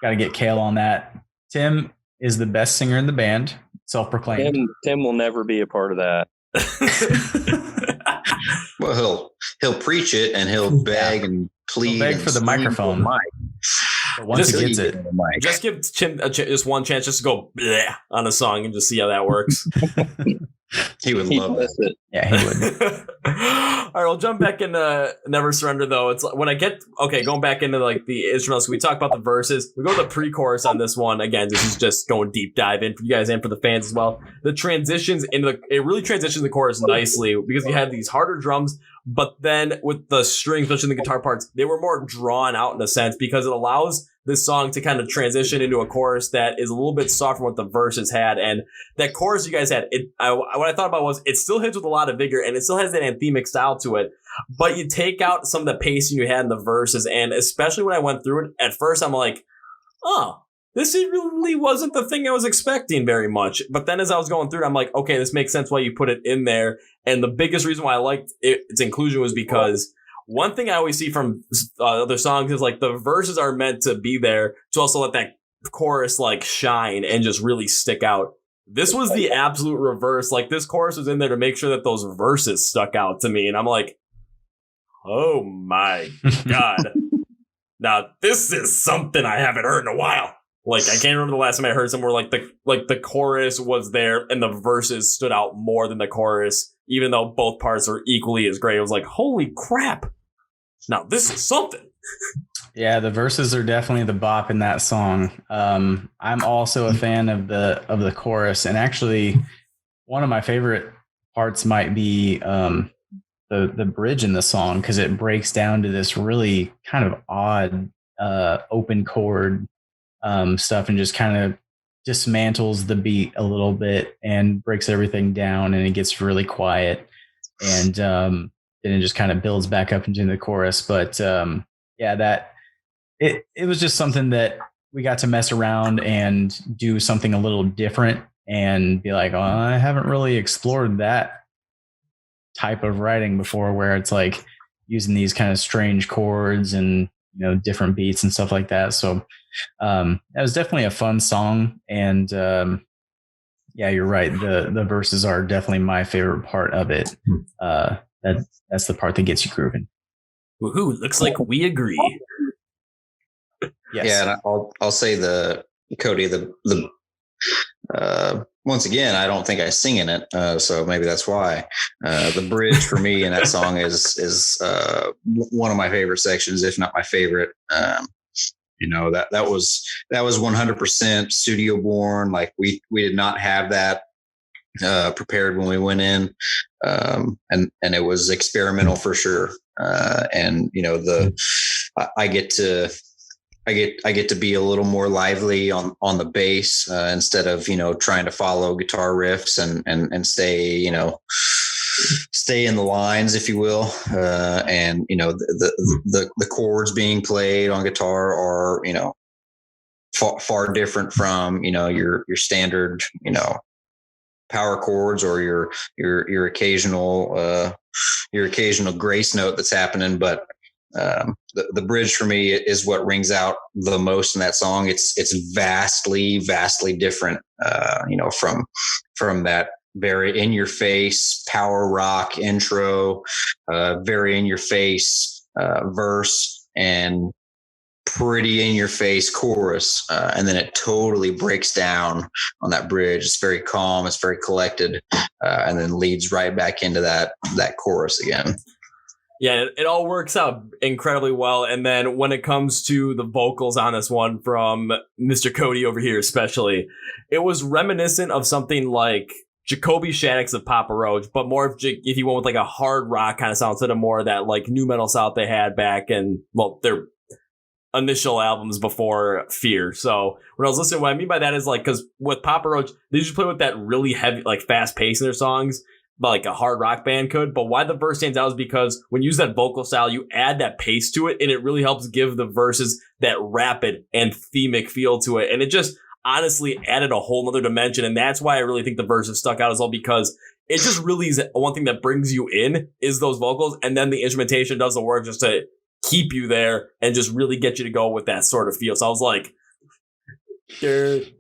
Got to get Kale on that. Tim is the best singer in the band, self-proclaimed. Tim will never be a part of that. Well, he'll preach it and he'll beg and plead. He'll beg for the microphone. But once he gets it, just give Tim just one chance just to go bleh on a song and just see how that works. He would love it. Yeah, he would. All right, we'll jump back into Never Surrender, though. It's when I get going back into like the instrumentals. So we talk about the verses. We go to the pre-chorus on this one. Again, this is just going deep dive in for you guys and for the fans as well. The transitions it really transitions the chorus nicely, because you had these harder drums, but then with the strings, especially the guitar parts, they were more drawn out in a sense, because it allows this song to kind of transition into a chorus that is a little bit softer than what the verses had. And that chorus you guys had, what I thought about was it still hits with a lot of vigor and it still has that anthemic style to it, but you take out some of the pacing you had in the verses. And especially when I went through it, at first I'm like, oh, this really wasn't the thing I was expecting very much. But then as I was going through it, I'm like, okay, this makes sense why you put it in there. And the biggest reason why I liked its inclusion was because one thing I always see from other songs is like the verses are meant to be there to also let that chorus like shine and just really stick out. This was the absolute reverse. Like this chorus was in there to make sure that those verses stuck out to me. And I'm like, oh my God. Now this is something I haven't heard in a while. Like I can't remember the last time I heard somewhere like the chorus was there and the verses stood out more than the chorus, even though both parts were equally as great. It was like, holy crap. Now this is something. Yeah, the verses are definitely the bop in that song. I'm also a fan of the chorus, and actually, one of my favorite parts might be the bridge in the song because it breaks down to this really kind of odd open chord stuff and just kind of dismantles the beat a little bit and breaks everything down, and it gets really quiet, and then it just kind of builds back up into the chorus. But yeah, that. It was just something that we got to mess around and do something a little different and be like, oh, I haven't really explored that type of writing before, where it's like using these kind of strange chords and, you know, different beats and stuff like that. So that was definitely a fun song. And yeah, you're right. The verses are definitely my favorite part of it. That's the part that gets you grooving. Woohoo, looks like we agree. Yes. Yeah, and I'll say Cody, once again, I don't think I sing in it, so maybe that's why. The bridge for me in that song is one of my favorite sections, if not my favorite. You know, that was 100% studio born. Like we did not have that prepared when we went in, and it was experimental for sure. And you know, I get to be a little more lively on the bass instead of, you know, trying to follow guitar riffs and stay in the lines, if you will. And, you know, the chords being played on guitar are, you know, far different from, you know, your standard, you know, power chords or your occasional grace note that's happening. But the bridge for me is what rings out the most in that song. It's vastly different, you know, from that very in your face power rock intro, very in your face verse, and pretty in your face chorus, and then it totally breaks down on that bridge. It's very calm, it's very collected, and then leads right back into that chorus again. Yeah, it all works out incredibly well. And then when it comes to the vocals on this one from Mr. Cody over here especially, it was reminiscent of something like Jacoby Shaddix of Papa Roach, but more if you went with like a hard rock kind of sound instead of more of that like nu metal sound they had back in, well, their initial albums before Fear. So when I was listening, what I mean by that is like, because with Papa Roach, they usually play with that really heavy, like fast pace in their songs, but like a hard rock band could. But why the verse stands out is because when you use that vocal style, you add that pace to it, and it really helps give the verses that rapid anthemic feel to it. And it just honestly added a whole nother dimension. And that's why I really think the verses stuck out as well, because it just really is one thing that brings you in is those vocals. And then the instrumentation does the work just to keep you there and just really get you to go with that sort of feel. So I was like, dude,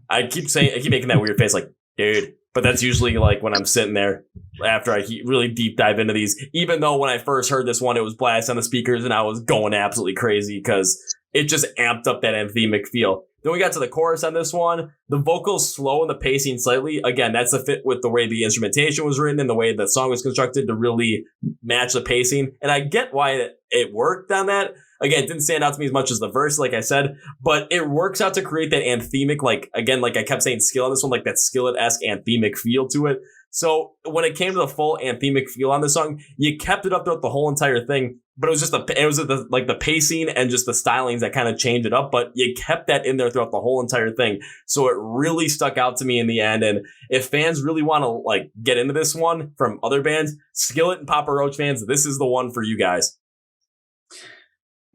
I keep making that weird face, like, dude. But that's usually like when I'm sitting there after I really deep dive into these. Even though when I first heard this one, it was blast on the speakers and I was going absolutely crazy because it just amped up that anthemic feel. Then we got to the chorus on this one. The vocals slow and the pacing slightly. Again, that's a fit with the way the instrumentation was written and the way the song was constructed to really match the pacing. And I get why it worked on that. Again, it didn't stand out to me as much as the verse, like I said, but it works out to create that anthemic, like, again, like I kept saying skill on this one, like that skillet-esque anthemic feel to it. So when it came to the full anthemic feel on the song, you kept it up throughout the whole entire thing, but it was just the pacing and just the stylings that kind of changed it up, but you kept that in there throughout the whole entire thing. So it really stuck out to me in the end. And if fans really want to like get into this one from other bands, Skillet and Papa Roach fans, this is the one for you guys.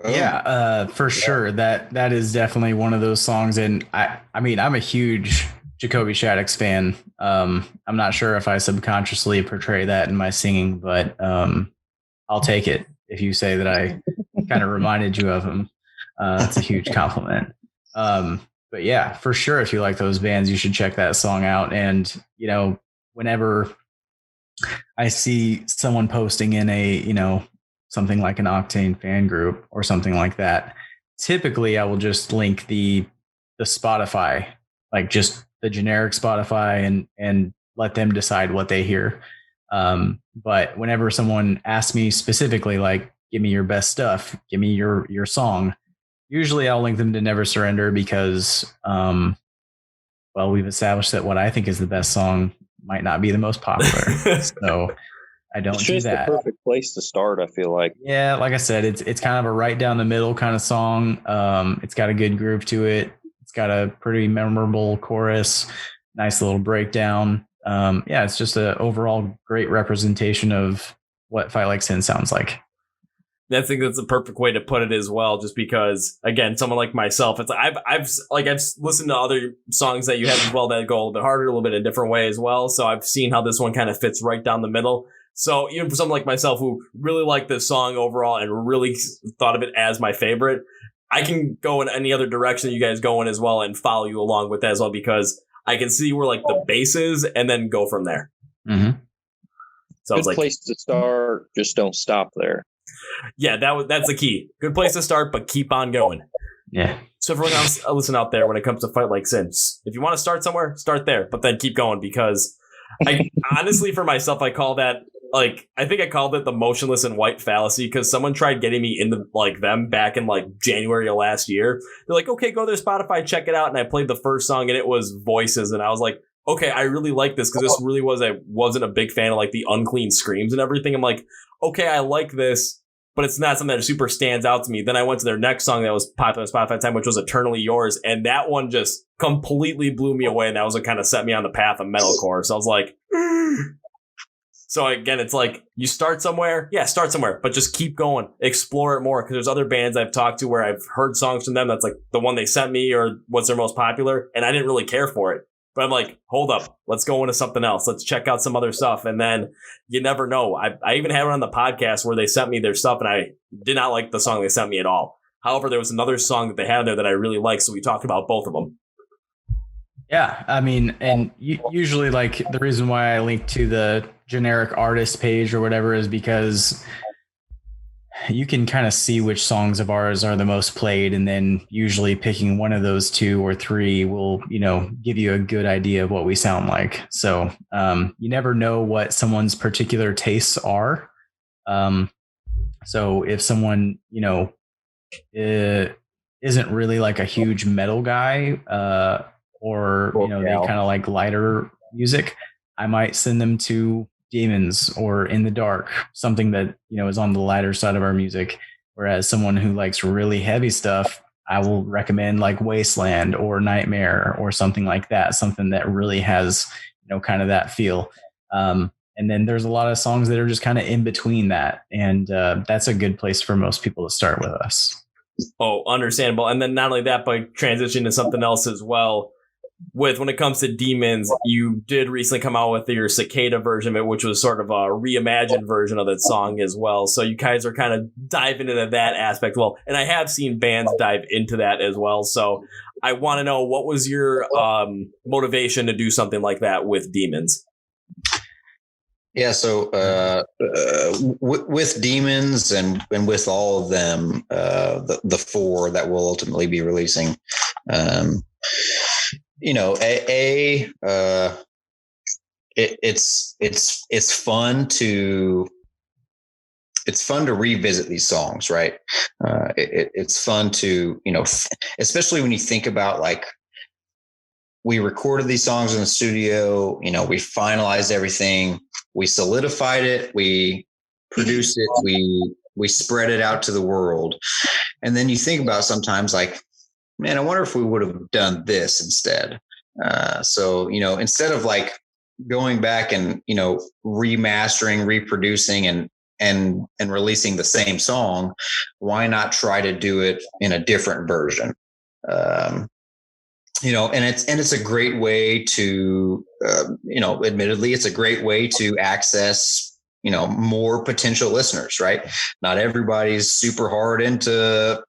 Yeah, for sure. That is definitely one of those songs. And I mean, I'm a huge Jacoby Shaddix fan. I'm not sure if I subconsciously portray that in my singing, but I'll take it if you say that I kind of reminded you of him. That's a huge compliment. But yeah, for sure, if you like those bands, you should check that song out. And, you know, whenever I see someone posting in a, you know, something like an Octane fan group or something like that, typically I will just link the Spotify, like just the generic Spotify, and let them decide what they hear. But whenever someone asks me specifically, like, give me your best stuff, give me your song, usually I'll link them to Never Surrender because, well, we've established that what I think is the best song might not be the most popular. So I don't do that. It's the perfect place to start, I feel like. Yeah, like I said, it's kind of a right down the middle kind of song. It's got a good groove to it. It's got a pretty memorable chorus, nice little breakdown. Yeah, it's just an overall great representation of what Fight Like Sin sounds like. I think that's the perfect way to put it as well, just because, again, someone like myself, it's I've listened to other songs that you have as well that go a little bit harder, a little bit in a different way as well. So I've seen how this one kind of fits right down the middle. So even for someone like myself who really liked this song overall and really thought of it as my favorite, I can go in any other direction that you guys go in as well and follow you along with that as well, because I can see where like the base is and then go from there. Mm-hmm. So good place to start. Just don't stop there. Yeah, that's the key. Good place to start, but keep on going. Yeah. So everyone else listen out there when it comes to Fight Like Sin, if you want to start somewhere, start there, but then keep going, because I honestly, for myself, I call that, like, I think I called it the motionless and white fallacy, because someone tried getting me into like them back in like January of last year. They're like, okay, go to their Spotify, check it out. And I played the first song and it was Voices. And I was like, okay, I really like this, because this really wasn't a big fan of like the unclean screams and everything. I'm like, okay, I like this, but it's not something that super stands out to me. Then I went to their next song that was popular on Spotify at the time, which was Eternally Yours. And that one just completely blew me away. And that was what kind of set me on the path of metalcore. So I was like, so again, it's like you start somewhere, but just keep going, explore it more. Because there's other bands I've talked to where I've heard songs from them that's like the one they sent me or what's their most popular, and I didn't really care for it. But I'm like, hold up, let's go into something else. Let's check out some other stuff. And then you never know. I even had it on the podcast where they sent me their stuff and I did not like the song they sent me at all. However, there was another song that they had there that I really liked. So we talked about both of them. Yeah, I mean, and usually, like, the reason why I link to the generic artist page or whatever is because you can kind of see which songs of ours are the most played, and then usually picking one of those two or three will, you know, give you a good idea of what we sound like. So you never know what someone's particular tastes are. So if someone, you know, isn't really like a huge metal guy, or, you know, they kind of like lighter music, I might send them to Demons or In the Dark, something that, you know, is on the lighter side of our music. Whereas someone who likes really heavy stuff, I will recommend like Wasteland or Nightmare or something like that, something that really has, you know, kind of that feel. And then there's a lot of songs that are just kind of in between that. And that's a good place for most people to start with us. Oh, understandable. And then not only that, but transition to something else as well. When it comes to Demons, you did recently come out with your Cicada version of it, which was sort of a reimagined version of that song as well. So you guys are kind of diving into that aspect. Well, and I have seen bands dive into that as well. So I want to know, what was your motivation to do something like that with Demons? Yeah, so with Demons and with all of them, the four that we'll ultimately be releasing, you know, it's fun to revisit these songs, right? It's fun to, you know, especially when you think about, like, we recorded these songs in the studio, you know, we finalized everything, we solidified it, we produced it, we spread it out to the world. And then you think about sometimes, like, man, I wonder if we would have done this instead. So, you know, instead of like going back and, you know, remastering, reproducing and and releasing the same song, why not try to do it in a different version? And it's a great way to, admittedly, it's a great way to access, more potential listeners, right? Not everybody's super hard into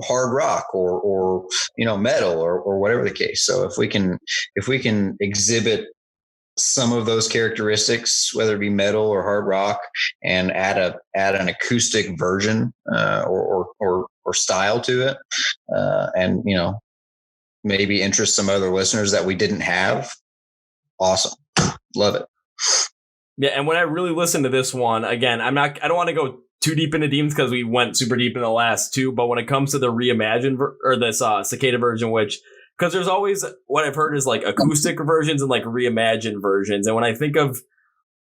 hard rock or metal or whatever the case. So if we can exhibit some of those characteristics, whether it be metal or hard rock, and add an acoustic version or style to it, and maybe interest some other listeners that we didn't have. Awesome. Love it. Yeah. And when I really listened to this one, again, I don't want to go too deep into Demons because we went super deep in the last two, but when it comes to the reimagined or this Cicada version, because there's always, what I've heard is like acoustic versions and like reimagined versions. And when I think of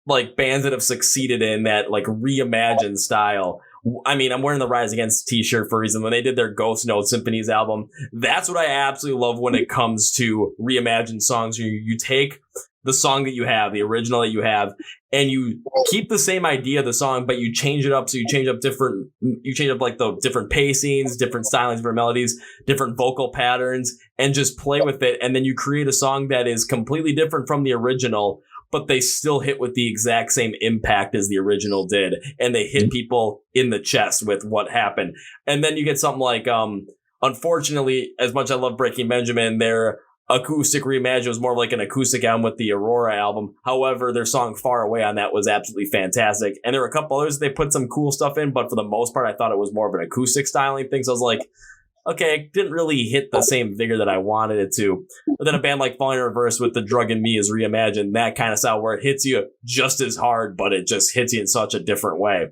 like bands that have succeeded in that like reimagined style, I mean, I'm wearing the Rise Against t-shirt for a reason. When they did their Ghost Note Symphonies album, that's what I absolutely love when it comes to reimagined songs. You take the song that you have, the original that you have, and you keep the same idea of the song, but you change it up. So you change up like the different pacings, different stylings, different melodies, different vocal patterns, and just play with it. And then you create a song that is completely different from the original, but they still hit with the exact same impact as the original did. And they hit people in the chest with what happened. And then you get something like, unfortunately, as much as I love Breaking Benjamin, their acoustic reimagined was more of like an acoustic album with the Aurora album. However, their song Far Away on that was absolutely fantastic. And there were a couple others they put some cool stuff in, but for the most part, I thought it was more of an acoustic styling thing. So I was like, okay, it didn't really hit the same vigor that I wanted it to. But then a band like Falling in Reverse with The Drug in Me is reimagined, that kind of style where it hits you just as hard, but it just hits you in such a different way.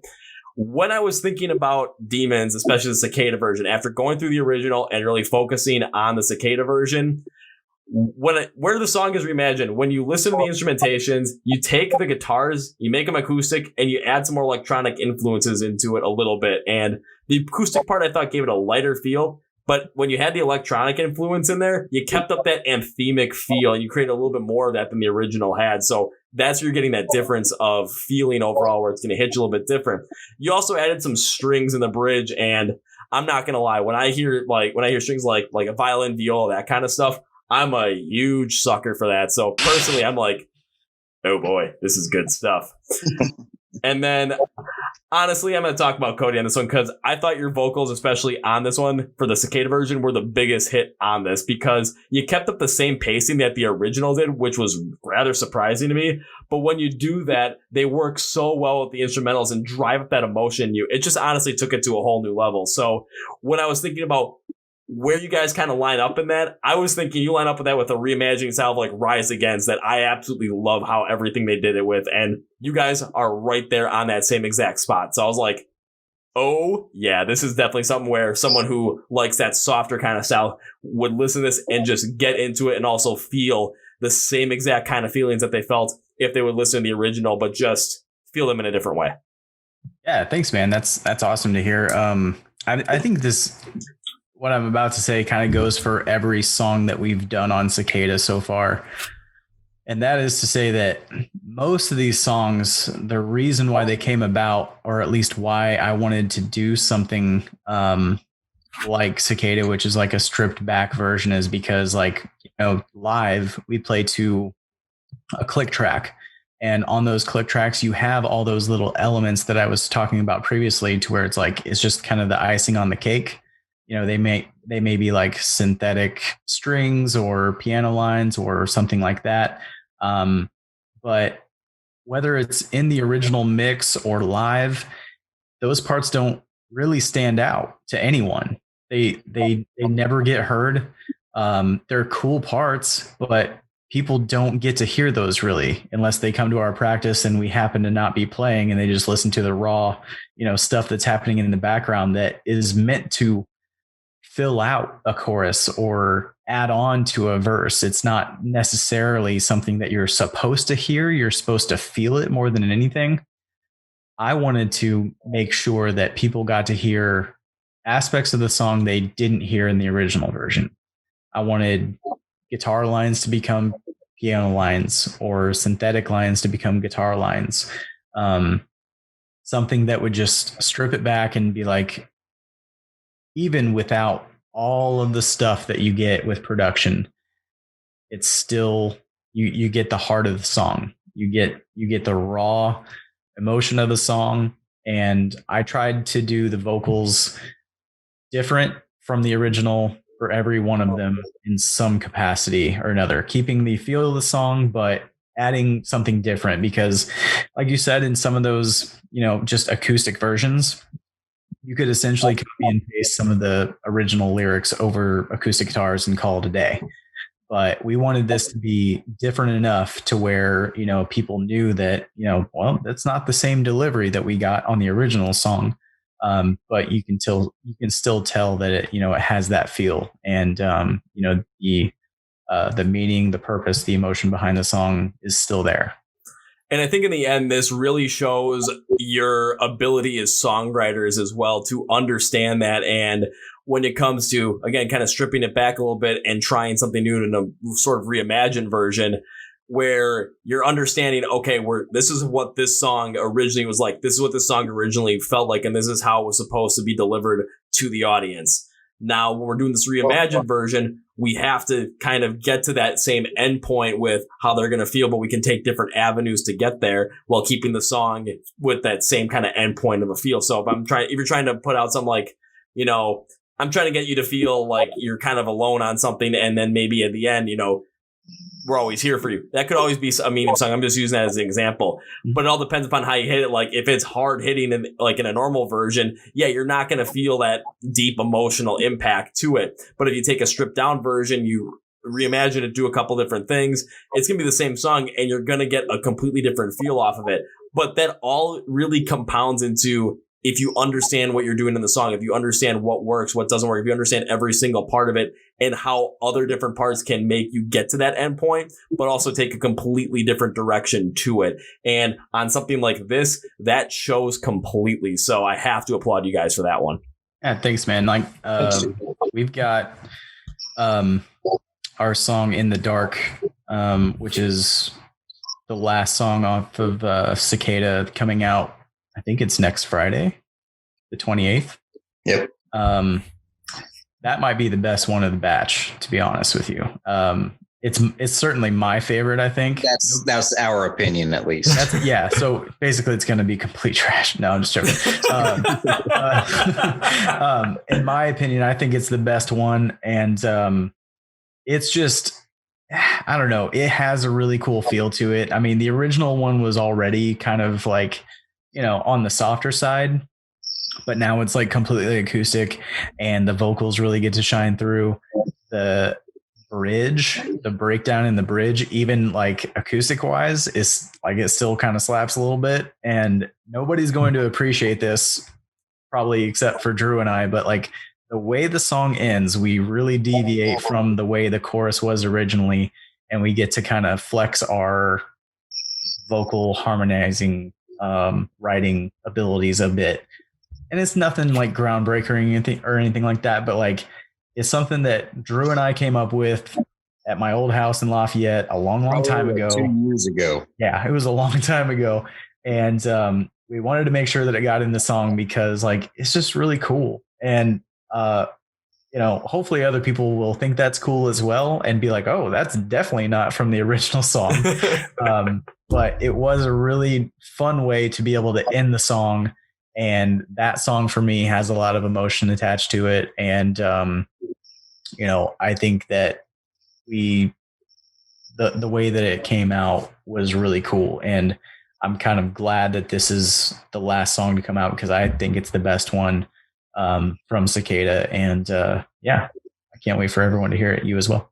When I was thinking about Demons, especially the Cicada version, after going through the original and really focusing on the Cicada version, where the song is reimagined, when you listen to the instrumentations, you take the guitars, you make them acoustic, and you add some more electronic influences into it a little bit. And the acoustic part, I thought, gave it a lighter feel. But when you had the electronic influence in there, you kept up that anthemic feel, and you created a little bit more of that than the original had. So that's where you're getting that difference of feeling overall, where it's going to hit you a little bit different. You also added some strings in the bridge, and I'm not going to lie, when I hear strings like a violin, viola, that kind of stuff, I'm a huge sucker for that. So personally, I'm like, oh boy, this is good stuff. And then honestly, I'm going to talk about Cody on this one because I thought your vocals, especially on this one for the Cicada version, were the biggest hit on this because you kept up the same pacing that the original did, which was rather surprising to me. But when you do that, they work so well with the instrumentals and drive up that emotion. It just honestly took it to a whole new level. So when I was thinking about where you guys kind of line up in that, I was thinking you line up with that with a reimagining style of like Rise Against that I absolutely love how everything they did it with. And you guys are right there on that same exact spot. So I was like, oh yeah, this is definitely something where someone who likes that softer kind of style would listen to this and just get into it and also feel the same exact kind of feelings that they felt if they would listen to the original, but just feel them in a different way. Yeah, thanks, man. That's awesome to hear. I think what I'm about to say kind of goes for every song that we've done on Cicada so far. And that is to say that most of these songs, the reason why they came about, or at least why I wanted to do something like Cicada, which is like a stripped back version, is because live we play to a click track. And on those click tracks, you have all those little elements that I was talking about previously to where it's just kind of the icing on the cake. They may be like synthetic strings or piano lines or something like that. But whether it's in the original mix or live, those parts don't really stand out to anyone. They never get heard. They're cool parts, but people don't get to hear those really unless they come to our practice and we happen to not be playing and they just listen to the raw, stuff that's happening in the background that is meant to fill out a chorus or add on to a verse. It's not necessarily something that you're supposed to hear. You're supposed to feel it more than anything. I wanted to make sure that people got to hear aspects of the song they didn't hear in the original version. I wanted guitar lines to become piano lines or synthetic lines to become guitar lines. something that would just strip it back and be like, even without all of the stuff that you get with production, it's still you get the heart of the song. You get the raw emotion of the song. And I tried to do the vocals different from the original for every one of them in some capacity or another, keeping the feel of the song, but adding something different, because like you said, in some of those, just acoustic versions, you could essentially copy and paste some of the original lyrics over acoustic guitars and call it a day. But we wanted this to be different enough to where, people knew that, well, that's not the same delivery that we got on the original song. But you can still tell that it, it has that feel, and, the meaning, the purpose, the emotion behind the song is still there. And I think in the end, this really shows your ability as songwriters as well to understand that. And when it comes to, again, kind of stripping it back a little bit and trying something new in a sort of reimagined version, where you're understanding, okay, this is what this song originally was like. This is what this song originally felt like. And this is how it was supposed to be delivered to the audience. Now, when we're doing this reimagined version, we have to kind of get to that same endpoint with how they're going to feel, but we can take different avenues to get there while keeping the song with that same kind of endpoint of a feel. So if you're trying to put out something like, I'm trying to get you to feel like you're kind of alone on something, and then maybe at the end, we're always here for you. That could always be a meaning song. I'm just using that as an example, but it all depends upon how you hit it. Like if it's hard hitting in a normal version, yeah, you're not going to feel that deep emotional impact to it. But if you take a stripped down version, you reimagine it, do a couple different things, it's going to be the same song and you're going to get a completely different feel off of it. But that all really compounds into, if you understand what you're doing in the song, if you understand what works, what doesn't work, if you understand every single part of it and how other different parts can make you get to that endpoint, but also take a completely different direction to it. And on something like this, that shows completely. So I have to applaud you guys for that one. Yeah, thanks, man. Like, we've got our song In the Dark, which is the last song off of Cicada, coming out, I think it's next Friday, the 28th. Yep. That might be the best one of the batch, to be honest with you. It's certainly my favorite, I think. That's our opinion, at least. Yeah. So basically it's going to be complete trash. No, I'm just joking. In my opinion, I think it's the best one. And it's just, I don't know. It has a really cool feel to it. I mean, the original one was already kind of like, on the softer side, but now it's like completely acoustic and the vocals really get to shine through. The bridge, the breakdown in the bridge, even like acoustic wise, is like, it still kind of slaps a little bit, and nobody's going to appreciate this probably except for Drew and I, but like the way the song ends, we really deviate from the way the chorus was originally, and we get to kind of flex our vocal harmonizing writing abilities a bit. And it's nothing like groundbreaking or anything like that, but like it's something that Drew and I came up with at my old house in Lafayette a long time ago. 2 years ago. Yeah, it was a long time ago. And we wanted to make sure that it got in the song because like it's just really cool. And hopefully other people will think that's cool as well and be like, oh, that's definitely not from the original song. But it was a really fun way to be able to end the song. And that song for me has a lot of emotion attached to it. And, I think that the way that it came out was really cool. And I'm kind of glad that this is the last song to come out because I think it's the best one from Cicada. And I can't wait for everyone to hear it. You as well.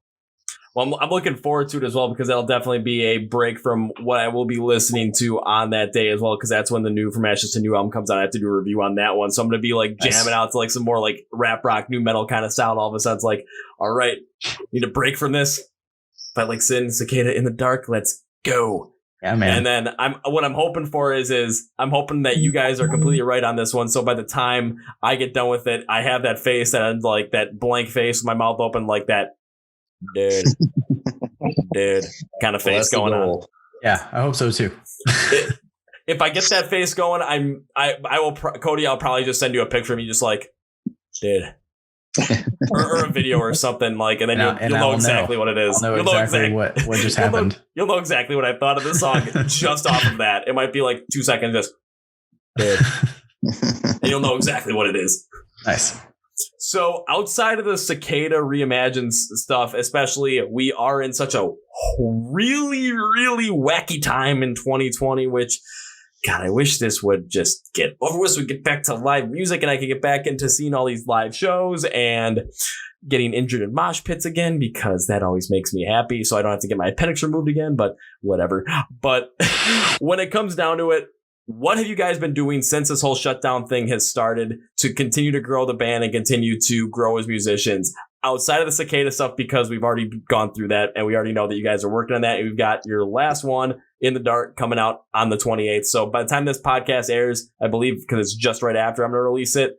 Well, I'm looking forward to it as well because that'll definitely be a break from what I will be listening to on that day as well, because that's when the new From Ashes to New album comes out. I have to do a review on that one. So I'm going to be like jamming out to like some more like rap rock, new metal kind of sound. All of a sudden it's like, all right, need a break from this. But like Sin, Cicada, In the Dark, let's go. Yeah, man. And then what I'm hoping for is I'm hoping that you guys are completely right on this one. So by the time I get done with it, I have that face that I'm like that blank face with my mouth open like that. Dude, kind of face going on. Yeah, I hope so too. if I get that face going, I will Cody. I'll probably just send you a picture of me just like, dude. or a video or something like, and then you'll know exactly what it is. You'll know exactly what just happened. You'll know exactly what I thought of the song just off of that. It might be like 2 seconds, just and you'll know exactly what it is. Nice. So outside of the Cicada reimagined stuff, especially, we are in such a really, really wacky time in 2020, which, God, I wish this would just get over with so we get back to live music and I could get back into seeing all these live shows and getting injured in mosh pits again, because that always makes me happy. So I don't have to get my appendix removed again, but whatever. But when it comes down to it, what have you guys been doing since this whole shutdown thing has started to continue to grow the band and continue to grow as musicians? Outside of the Cicada stuff, because we've already gone through that and we already know that you guys are working on that. And we've got your last one, In the Dark, coming out on the 28th. So by the time this podcast airs, I believe, because it's just right after I'm going to release it.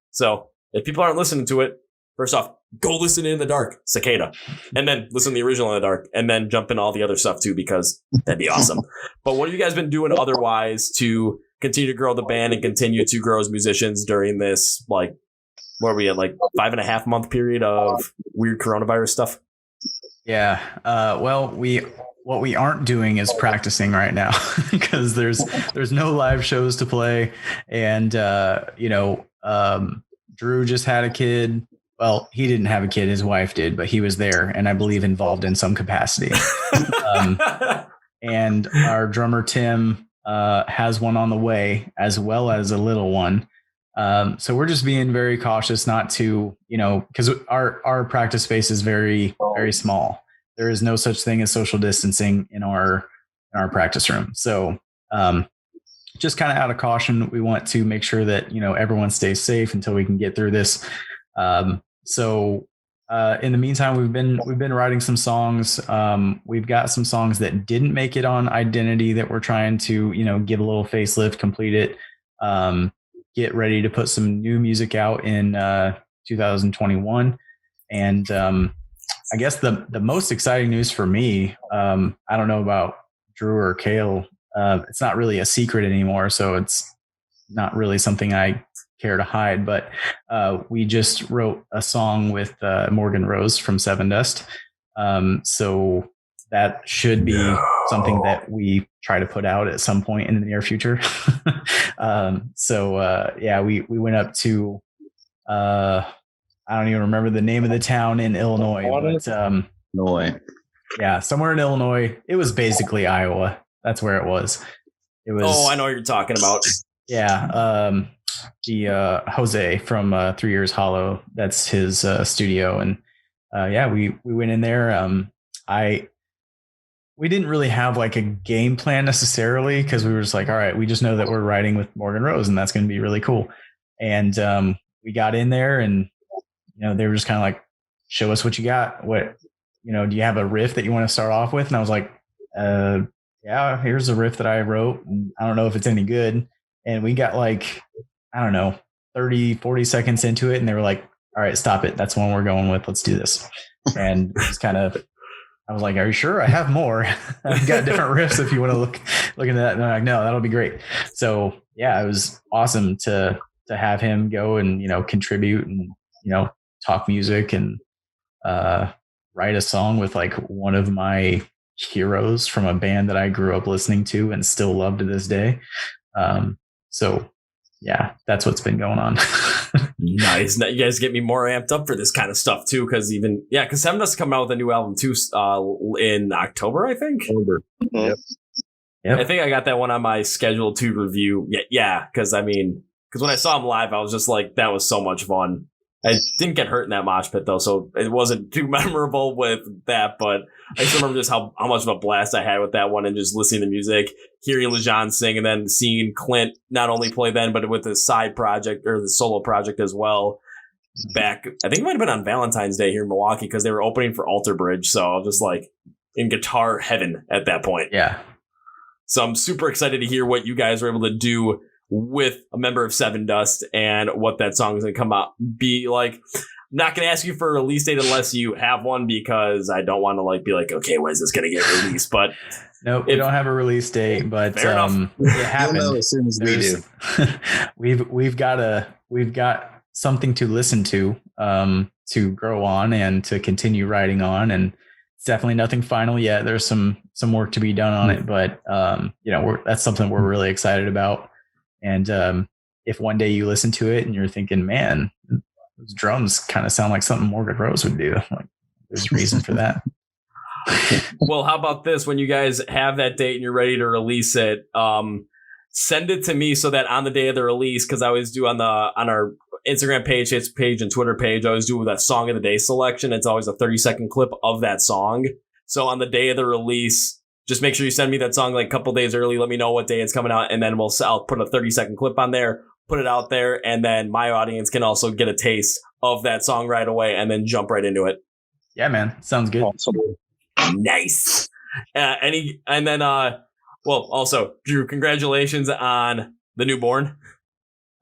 So if people aren't listening to it, first off, go listen to In the Dark, Cicada, and then listen to the original In the Dark, and then jump in all the other stuff too, because that'd be awesome. But what have you guys been doing otherwise to continue to grow the band and continue to grow as musicians during this, like, what are we at, like 5.5 month period of weird coronavirus stuff? Yeah. Well, what we aren't doing is practicing right now because there's no live shows to play. And, Drew just had a kid. Well, he didn't have a kid. His wife did, but he was there and I believe involved in some capacity. And our drummer, Tim, has one on the way, as well as a little one. So we're just being very cautious not to, because our practice space is very, very small. There is no such thing as social distancing in our practice room. So just kind of out of caution, we want to make sure that, everyone stays safe until we can get through this. So in the meantime, we've been writing some songs. We've got some songs that didn't make it on Identity that we're trying to, give a little facelift, complete it. Get ready to put some new music out in 2021. And I guess the most exciting news for me, I don't know about Drew or Kale. It's not really a secret anymore, so it's not really something I care to hide. But we just wrote a song with Morgan Rose from Seven Dust. So that should be something that we try to put out at some point in the near future. We went up to, I don't even remember the name of the town in Illinois, but Illinois. Yeah, somewhere in Illinois. It was basically Iowa. That's where it was. It was. Oh, I know what you're talking about. Yeah. The Jose from 3 Years Hollow. That's his studio. And we went in there. We didn't really have like a game plan necessarily, because we were just like, all right, we just know that we're writing with Morgan Rose and that's going to be really cool. And we got in there and, they were just kind of like, show us what you got. What, do you have a riff that you want to start off with? And I was like, yeah, here's a riff that I wrote. And I don't know if it's any good. And we got like, I don't know, 30, 40 seconds into it. And they were like, all right, stop it. That's one we're going with. Let's do this. And it's kind of, I was like, are you sure? I have more. I've got different riffs if you want to look into that. And they're like, no, that'll be great. So yeah, it was awesome to have him go and, contribute and, talk music and write a song with like one of my heroes from a band that I grew up listening to and still love to this day. So yeah, that's what's been going on. Nice. Now you guys get me more amped up for this kind of stuff too, because Seven Dust coming out with a new album too in October, I think. Yep. I think I got that one on my schedule to review. Yeah, because when I saw him live, I was just like, that was so much fun. I didn't get hurt in that mosh pit though, so it wasn't too memorable with that, but I still remember just how much of a blast I had with that one and just listening to music, hearing LeJean sing, and then seeing Clint not only play then, but with his side project or the solo project as well. Back, I think it might have been on Valentine's Day here in Milwaukee because they were opening for Alter Bridge, so I was just like in guitar heaven at that point. Yeah. So I'm super excited to hear what you guys were able to do with a member of Seven Dust and what that song is going to come out be like. not going to ask you for a release date unless you have one, because I don't want to like be like, okay, when is this going to get released? But nope, we don't have a release date, but fair enough. It happened. You'll know as soon as we do. we've got something to listen to grow on and to continue writing on, and it's definitely nothing final yet. There's some work to be done on it, but that's something we're really excited about. And if one day you listen to it and you're thinking, man, those drums kind of sound like something Morgan Rose would do, like, there's reason for that. Well, how about this? When you guys have that date and you're ready to release it, send it to me so that on the day of the release, because I always do on our Instagram page, Facebook page, and Twitter page, I always do that song of the day selection. It's always a 30-second clip of that song. So on the day of the release, just make sure you send me that song like a couple days early. Let me know what day it's coming out, and then I'll put a 30-second clip on there, put it out there, and then my audience can also get a taste of that song right away and then jump right into it. Yeah, man. Sounds good. Awesome. Nice. Also, Drew, congratulations on the newborn.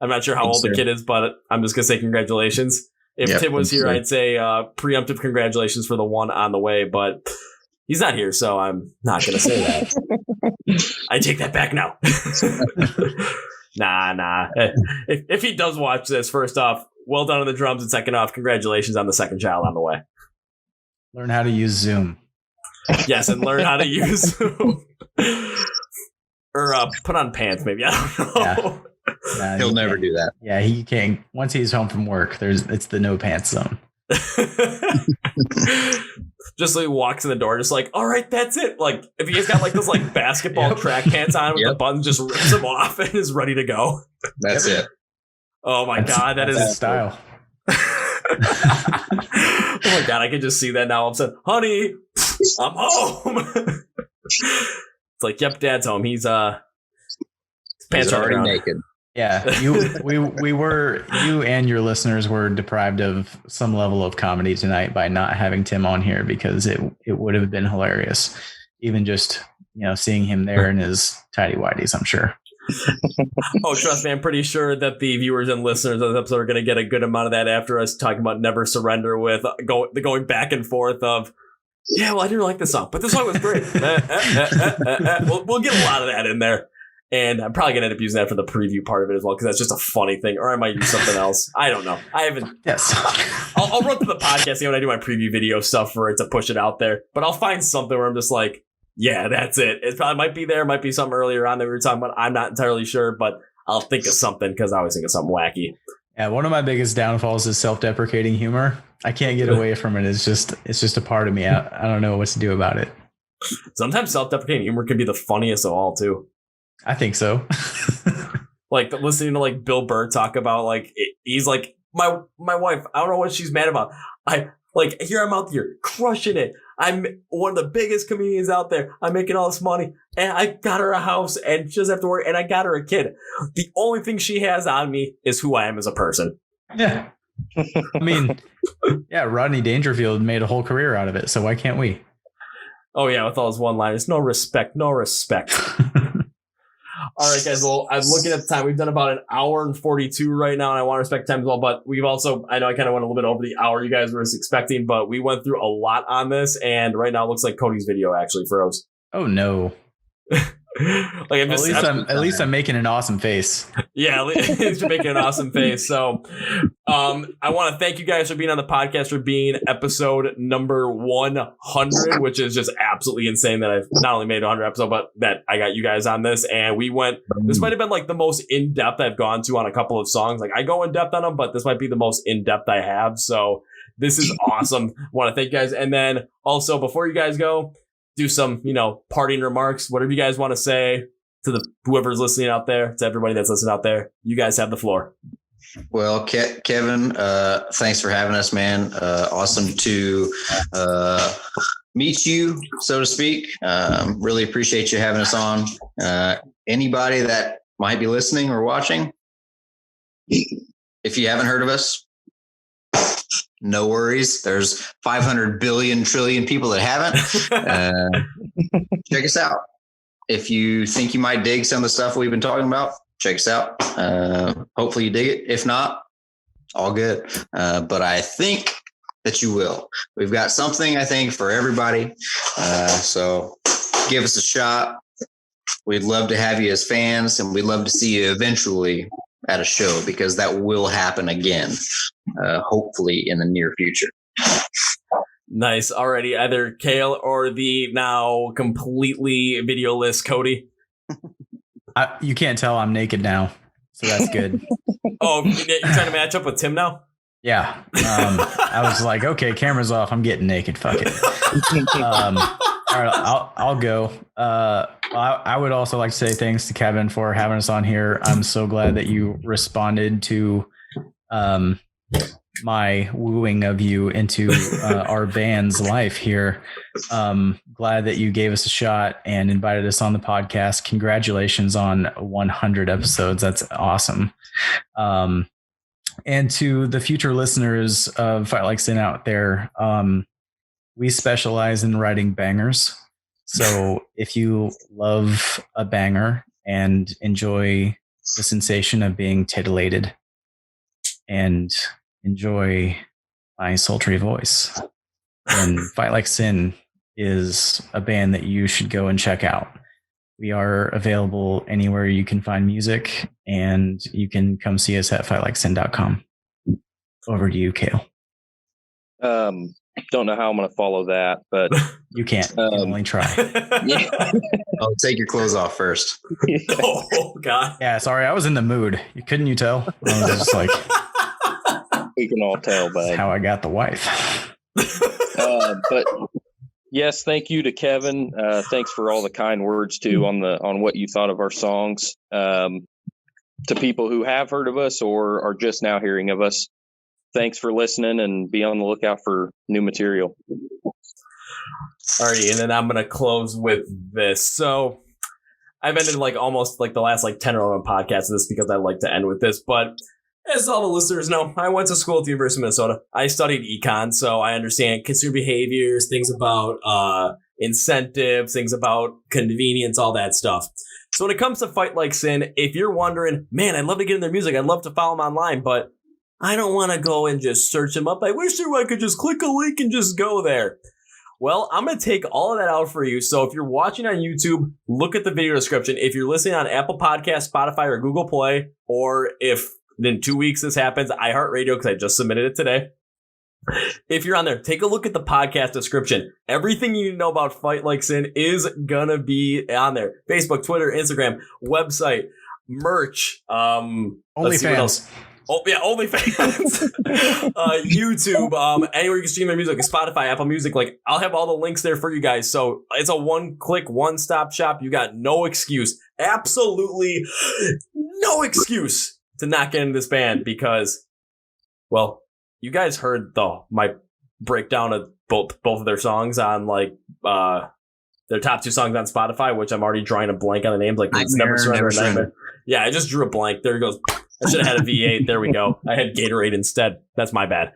I'm not sure how old the kid is, but I'm just going to say congratulations. If Tim was here, I'd say preemptive congratulations for the one on the way, but he's not here, so I'm not going to say that. I take that back now. Nah. If he does watch this, first off, well done on the drums, and second off, congratulations on the second child on the way. Learn how to use Zoom. Yes, and learn how to use Zoom. Or put on pants, maybe. I don't know. Yeah. He'll never do that. Yeah, he can't. Once he's home from work, it's the no pants zone. Just so he walks in the door, just like, all right, that's it. Like, if he's got like those like basketball track pants on with the buttons, just rips them off and is ready to go. That's it. Oh my God, that is style. Oh my God, I can just see that now. I'm saying, honey, I'm home. It's like, yep, Dad's home. He's pants are already naked. Yeah, you and your listeners were deprived of some level of comedy tonight by not having Tim on here, because it would have been hilarious, even just seeing him there in his tidy whities, I'm sure. Oh, trust me, I'm pretty sure that the viewers and listeners of this episode are going to get a good amount of that after us talking about Never Surrender, with going back and forth of, yeah, well, I didn't like the song, but this song was great. We'll get a lot of that in there. And I'm probably going to end up using that for the preview part of it as well, because that's just a funny thing. Or I might use something else. I don't know. I haven't. Yes. I'll run through the podcast when I do my preview video stuff for it to push it out there. But I'll find something where I'm just like, yeah, that's it. It probably might be there. Might be something earlier on that we were talking about. I'm not entirely sure, but I'll think of something, because I always think of something wacky. Yeah, one of my biggest downfalls is self-deprecating humor. I can't get away from it. It's just a part of me. I don't know what to do about it. Sometimes self-deprecating humor can be the funniest of all, too. I think so. Like listening to like Bill Burr talk about like, he's like, my wife, I don't know what she's mad about. I'm out here crushing it. I'm one of the biggest comedians out there. I'm making all this money, and I got her a house, and she doesn't have to work, and I got her a kid. The only thing she has on me is who I am as a person. Yeah. I mean, yeah, Rodney Dangerfield made a whole career out of it, so why can't we? Oh yeah, with all his one-liners. No respect. All right, guys. Well, I'm looking at the time. We've done about an hour and 42 right now, and I want to respect time as well. But we've also, I know I kind of went a little bit over the hour you guys were expecting, but we went through a lot on this, and right now it looks like Cody's video actually froze. Oh no. At least I'm making an awesome face. Yeah, at least you're making an awesome face. So I want to thank you guys for being on the podcast, for being episode number 100, which is just absolutely insane that I've not only made 100 episodes, but that I got you guys on this. And this might have been like the most in-depth I've gone to on a couple of songs. Like I go in-depth on them, but this might be the most in-depth I have. So this is awesome. I want to thank you guys. And then also, before you guys go, do some, parting remarks, whatever you guys want to say to whoever's listening out there, to everybody that's listening out there. You guys have the floor. Well, Kevin, thanks for having us, man. Awesome to meet you, so to speak. Really appreciate you having us on. Anybody that might be listening or watching, if you haven't heard of us, no worries. There's 500 billion trillion people that haven't. Check us out. If you think you might dig some of the stuff we've been talking about, check us out. Hopefully you dig it. If not, all good. But I think that you will. We've got something, I think, for everybody. So give us a shot. We'd love to have you as fans, and we'd love to see you eventually at a show, because that will happen again, hopefully in the near future. Nice. Already, either Kale or the now completely videoless Cody. You can't tell I'm naked now, so that's good. Oh, you're trying to match up with Tim now? Yeah. I was like, okay, camera's off. I'm getting naked. Fuck it. All right, I'll go. I would also like to say thanks to Kevin for having us on here. I'm so glad that you responded to my wooing of you into our band's life here. Glad that you gave us a shot and invited us on the podcast. Congratulations on 100 episodes. That's awesome. And to the future listeners of Fight Like Sin out there, we specialize in writing bangers. So if you love a banger and enjoy the sensation of being titillated and enjoy my sultry voice, then Fight Like Sin is a band that you should go and check out. We are available anywhere you can find music, and you can come see us at fightlikesyn.com. Over to you, Kale. Don't know how I'm going to follow that, but you can't. You can only try. Yeah. Oh, take your clothes off first. Oh God. Yeah, sorry, I was in the mood. Couldn't you tell? I was just like, We can all tell, that's bud. how I got the wife. But yes, thank you to Kevin. Thanks for all the kind words too on what you thought of our songs. To people who have heard of us or are just now hearing of us, thanks for listening, and be on the lookout for new material. Alrighty, and then I'm gonna close with this. So I've ended almost the last 10 or 11 podcasts of this because I like to end with this. But as all the listeners know, I went to school at the University of Minnesota. I studied econ, so I understand consumer behaviors, things about incentives, things about convenience, all that stuff. So when it comes to Fight Like Sin, if you're wondering, man, I'd love to get in their music, I'd love to follow them online, but I don't want to go and just search them up. I wish I could just click a link and just go there. Well, I'm going to take all of that out for you. So if you're watching on YouTube, look at the video description. If you're listening on Apple Podcasts, Spotify, or Google Play, or if in 2 weeks this happens, iHeartRadio, because I just submitted it today. If you're on there, take a look at the podcast description. Everything you need to know about Fight Like Sin is going to be on there. Facebook, Twitter, Instagram, website, merch. OnlyFans. Oh, yeah, OnlyFans, YouTube, anywhere you can stream their music, Spotify, Apple Music. I'll have all the links there for you guys. So it's a one-click, one-stop shop. You got no excuse, absolutely no excuse to not get into this band because, well, you guys heard my breakdown of both of their songs on their top 2 songs on Spotify, which I'm already drawing a blank on the names. It's Never Surrender, Nightmare. Yeah, I just drew a blank. There it goes. I should have had a V8. There we go. I had Gatorade instead. That's my bad.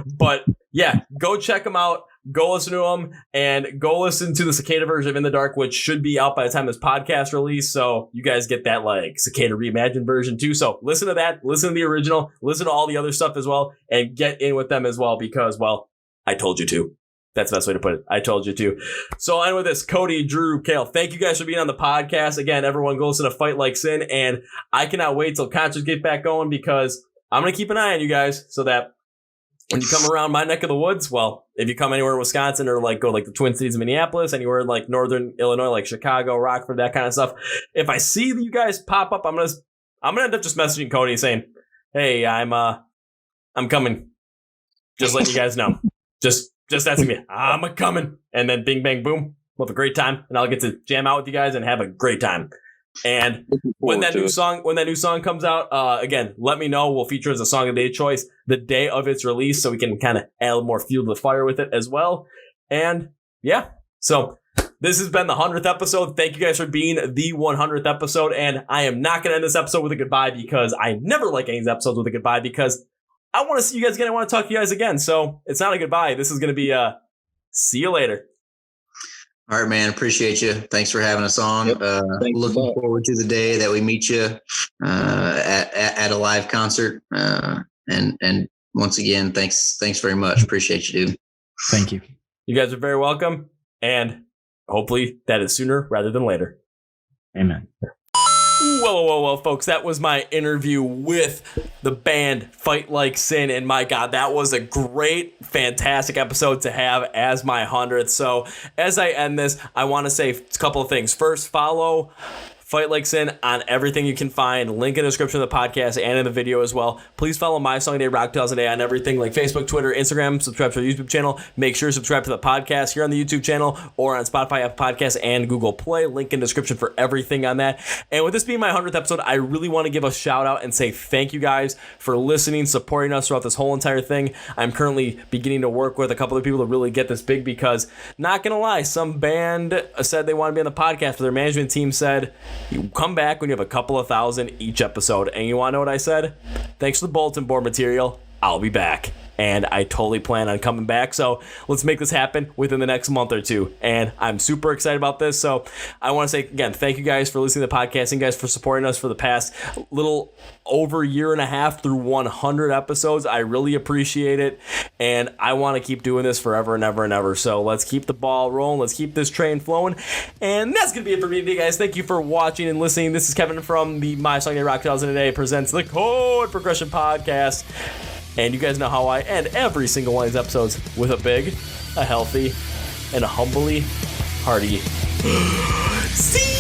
But yeah, go check them out. Go listen to them, and go listen to the Cicada version of In the Dark, which should be out by the time this podcast release. So you guys get that Cicada reimagined version too. So listen to that. Listen to the original. Listen to all the other stuff as well, and get in with them as well because, well, I told you to. That's the best way to put it. I told you to. So I'll end with this. Cody, Drew, Kale, thank you guys for being on the podcast. Again, everyone go listen to Fight Like Sin, and I cannot wait till concerts get back going because I'm going to keep an eye on you guys so that when you come around my neck of the woods, well, if you come anywhere in Wisconsin or go the Twin Cities of Minneapolis, anywhere in northern Illinois, Chicago, Rockford, that kind of stuff, if I see you guys pop up, I'm gonna end up just messaging Cody and saying, "Hey, I'm coming." Just letting you guys know. Just asking me, I'm a coming, and then bing bang boom, we'll have a great time, and I'll get to jam out with you guys and have a great time. And when that new song comes out, again, let me know. We'll feature as a song of the day choice the day of its release, so we can kind of add a little more fuel to the fire with it as well. And yeah, so this has been the 100th episode. Thank you guys for being the 100th episode. And I am not going to end this episode with a goodbye because I never like ending these episodes with a goodbye because I want to see you guys again. I want to talk to you guys again. So it's not a goodbye. This is going to be see you later. All right, man. Appreciate you. Thanks for having us on. Yep. Looking forward to the day that we meet you at a live concert. And once again, thanks very much. Appreciate you, dude. Thank you. You guys are very welcome, and hopefully that is sooner rather than later. Amen. Whoa, folks. That was my interview with the band Fight Like Sin. And my God, that was a great, fantastic episode to have as my 100th. So as I end this, I want to say a couple of things. First, follow Fight Like Sin on everything you can find. Link in the description of the podcast and in the video as well. Please follow My Song Day, Rock Tales a Day on everything like Facebook, Twitter, Instagram. Subscribe to our YouTube channel. Make sure to subscribe to the podcast here on the YouTube channel or on Spotify, Apple Podcasts, and Google Play. Link in the description for everything on that. And with this being my 100th episode, I really want to give a shout out and say thank you guys for listening, supporting us throughout this whole entire thing. I'm currently beginning to work with a couple of people to really get this big because, not going to lie, some band said they want to be on the podcast, but their management team said, you come back when you have a couple of thousand each episode. And you want to know what I said? Thanks to the bulletin board material, I'll be back. And I totally plan on coming back. So let's make this happen within the next month or two. And I'm super excited about this. So I want to say, again, thank you guys for listening to the podcast and guys for supporting us for the past little over year and a half through 100 episodes. I really appreciate it. And I want to keep doing this forever and ever and ever. So let's keep the ball rolling. Let's keep this train flowing. And that's going to be it for me today, guys. Thank you for watching and listening. This is Kevin from the My Song Day Rock Tales Today presents the Chord Progression Podcast. And you guys know how I end every single one of these episodes with a big, a healthy, and a humbly hearty see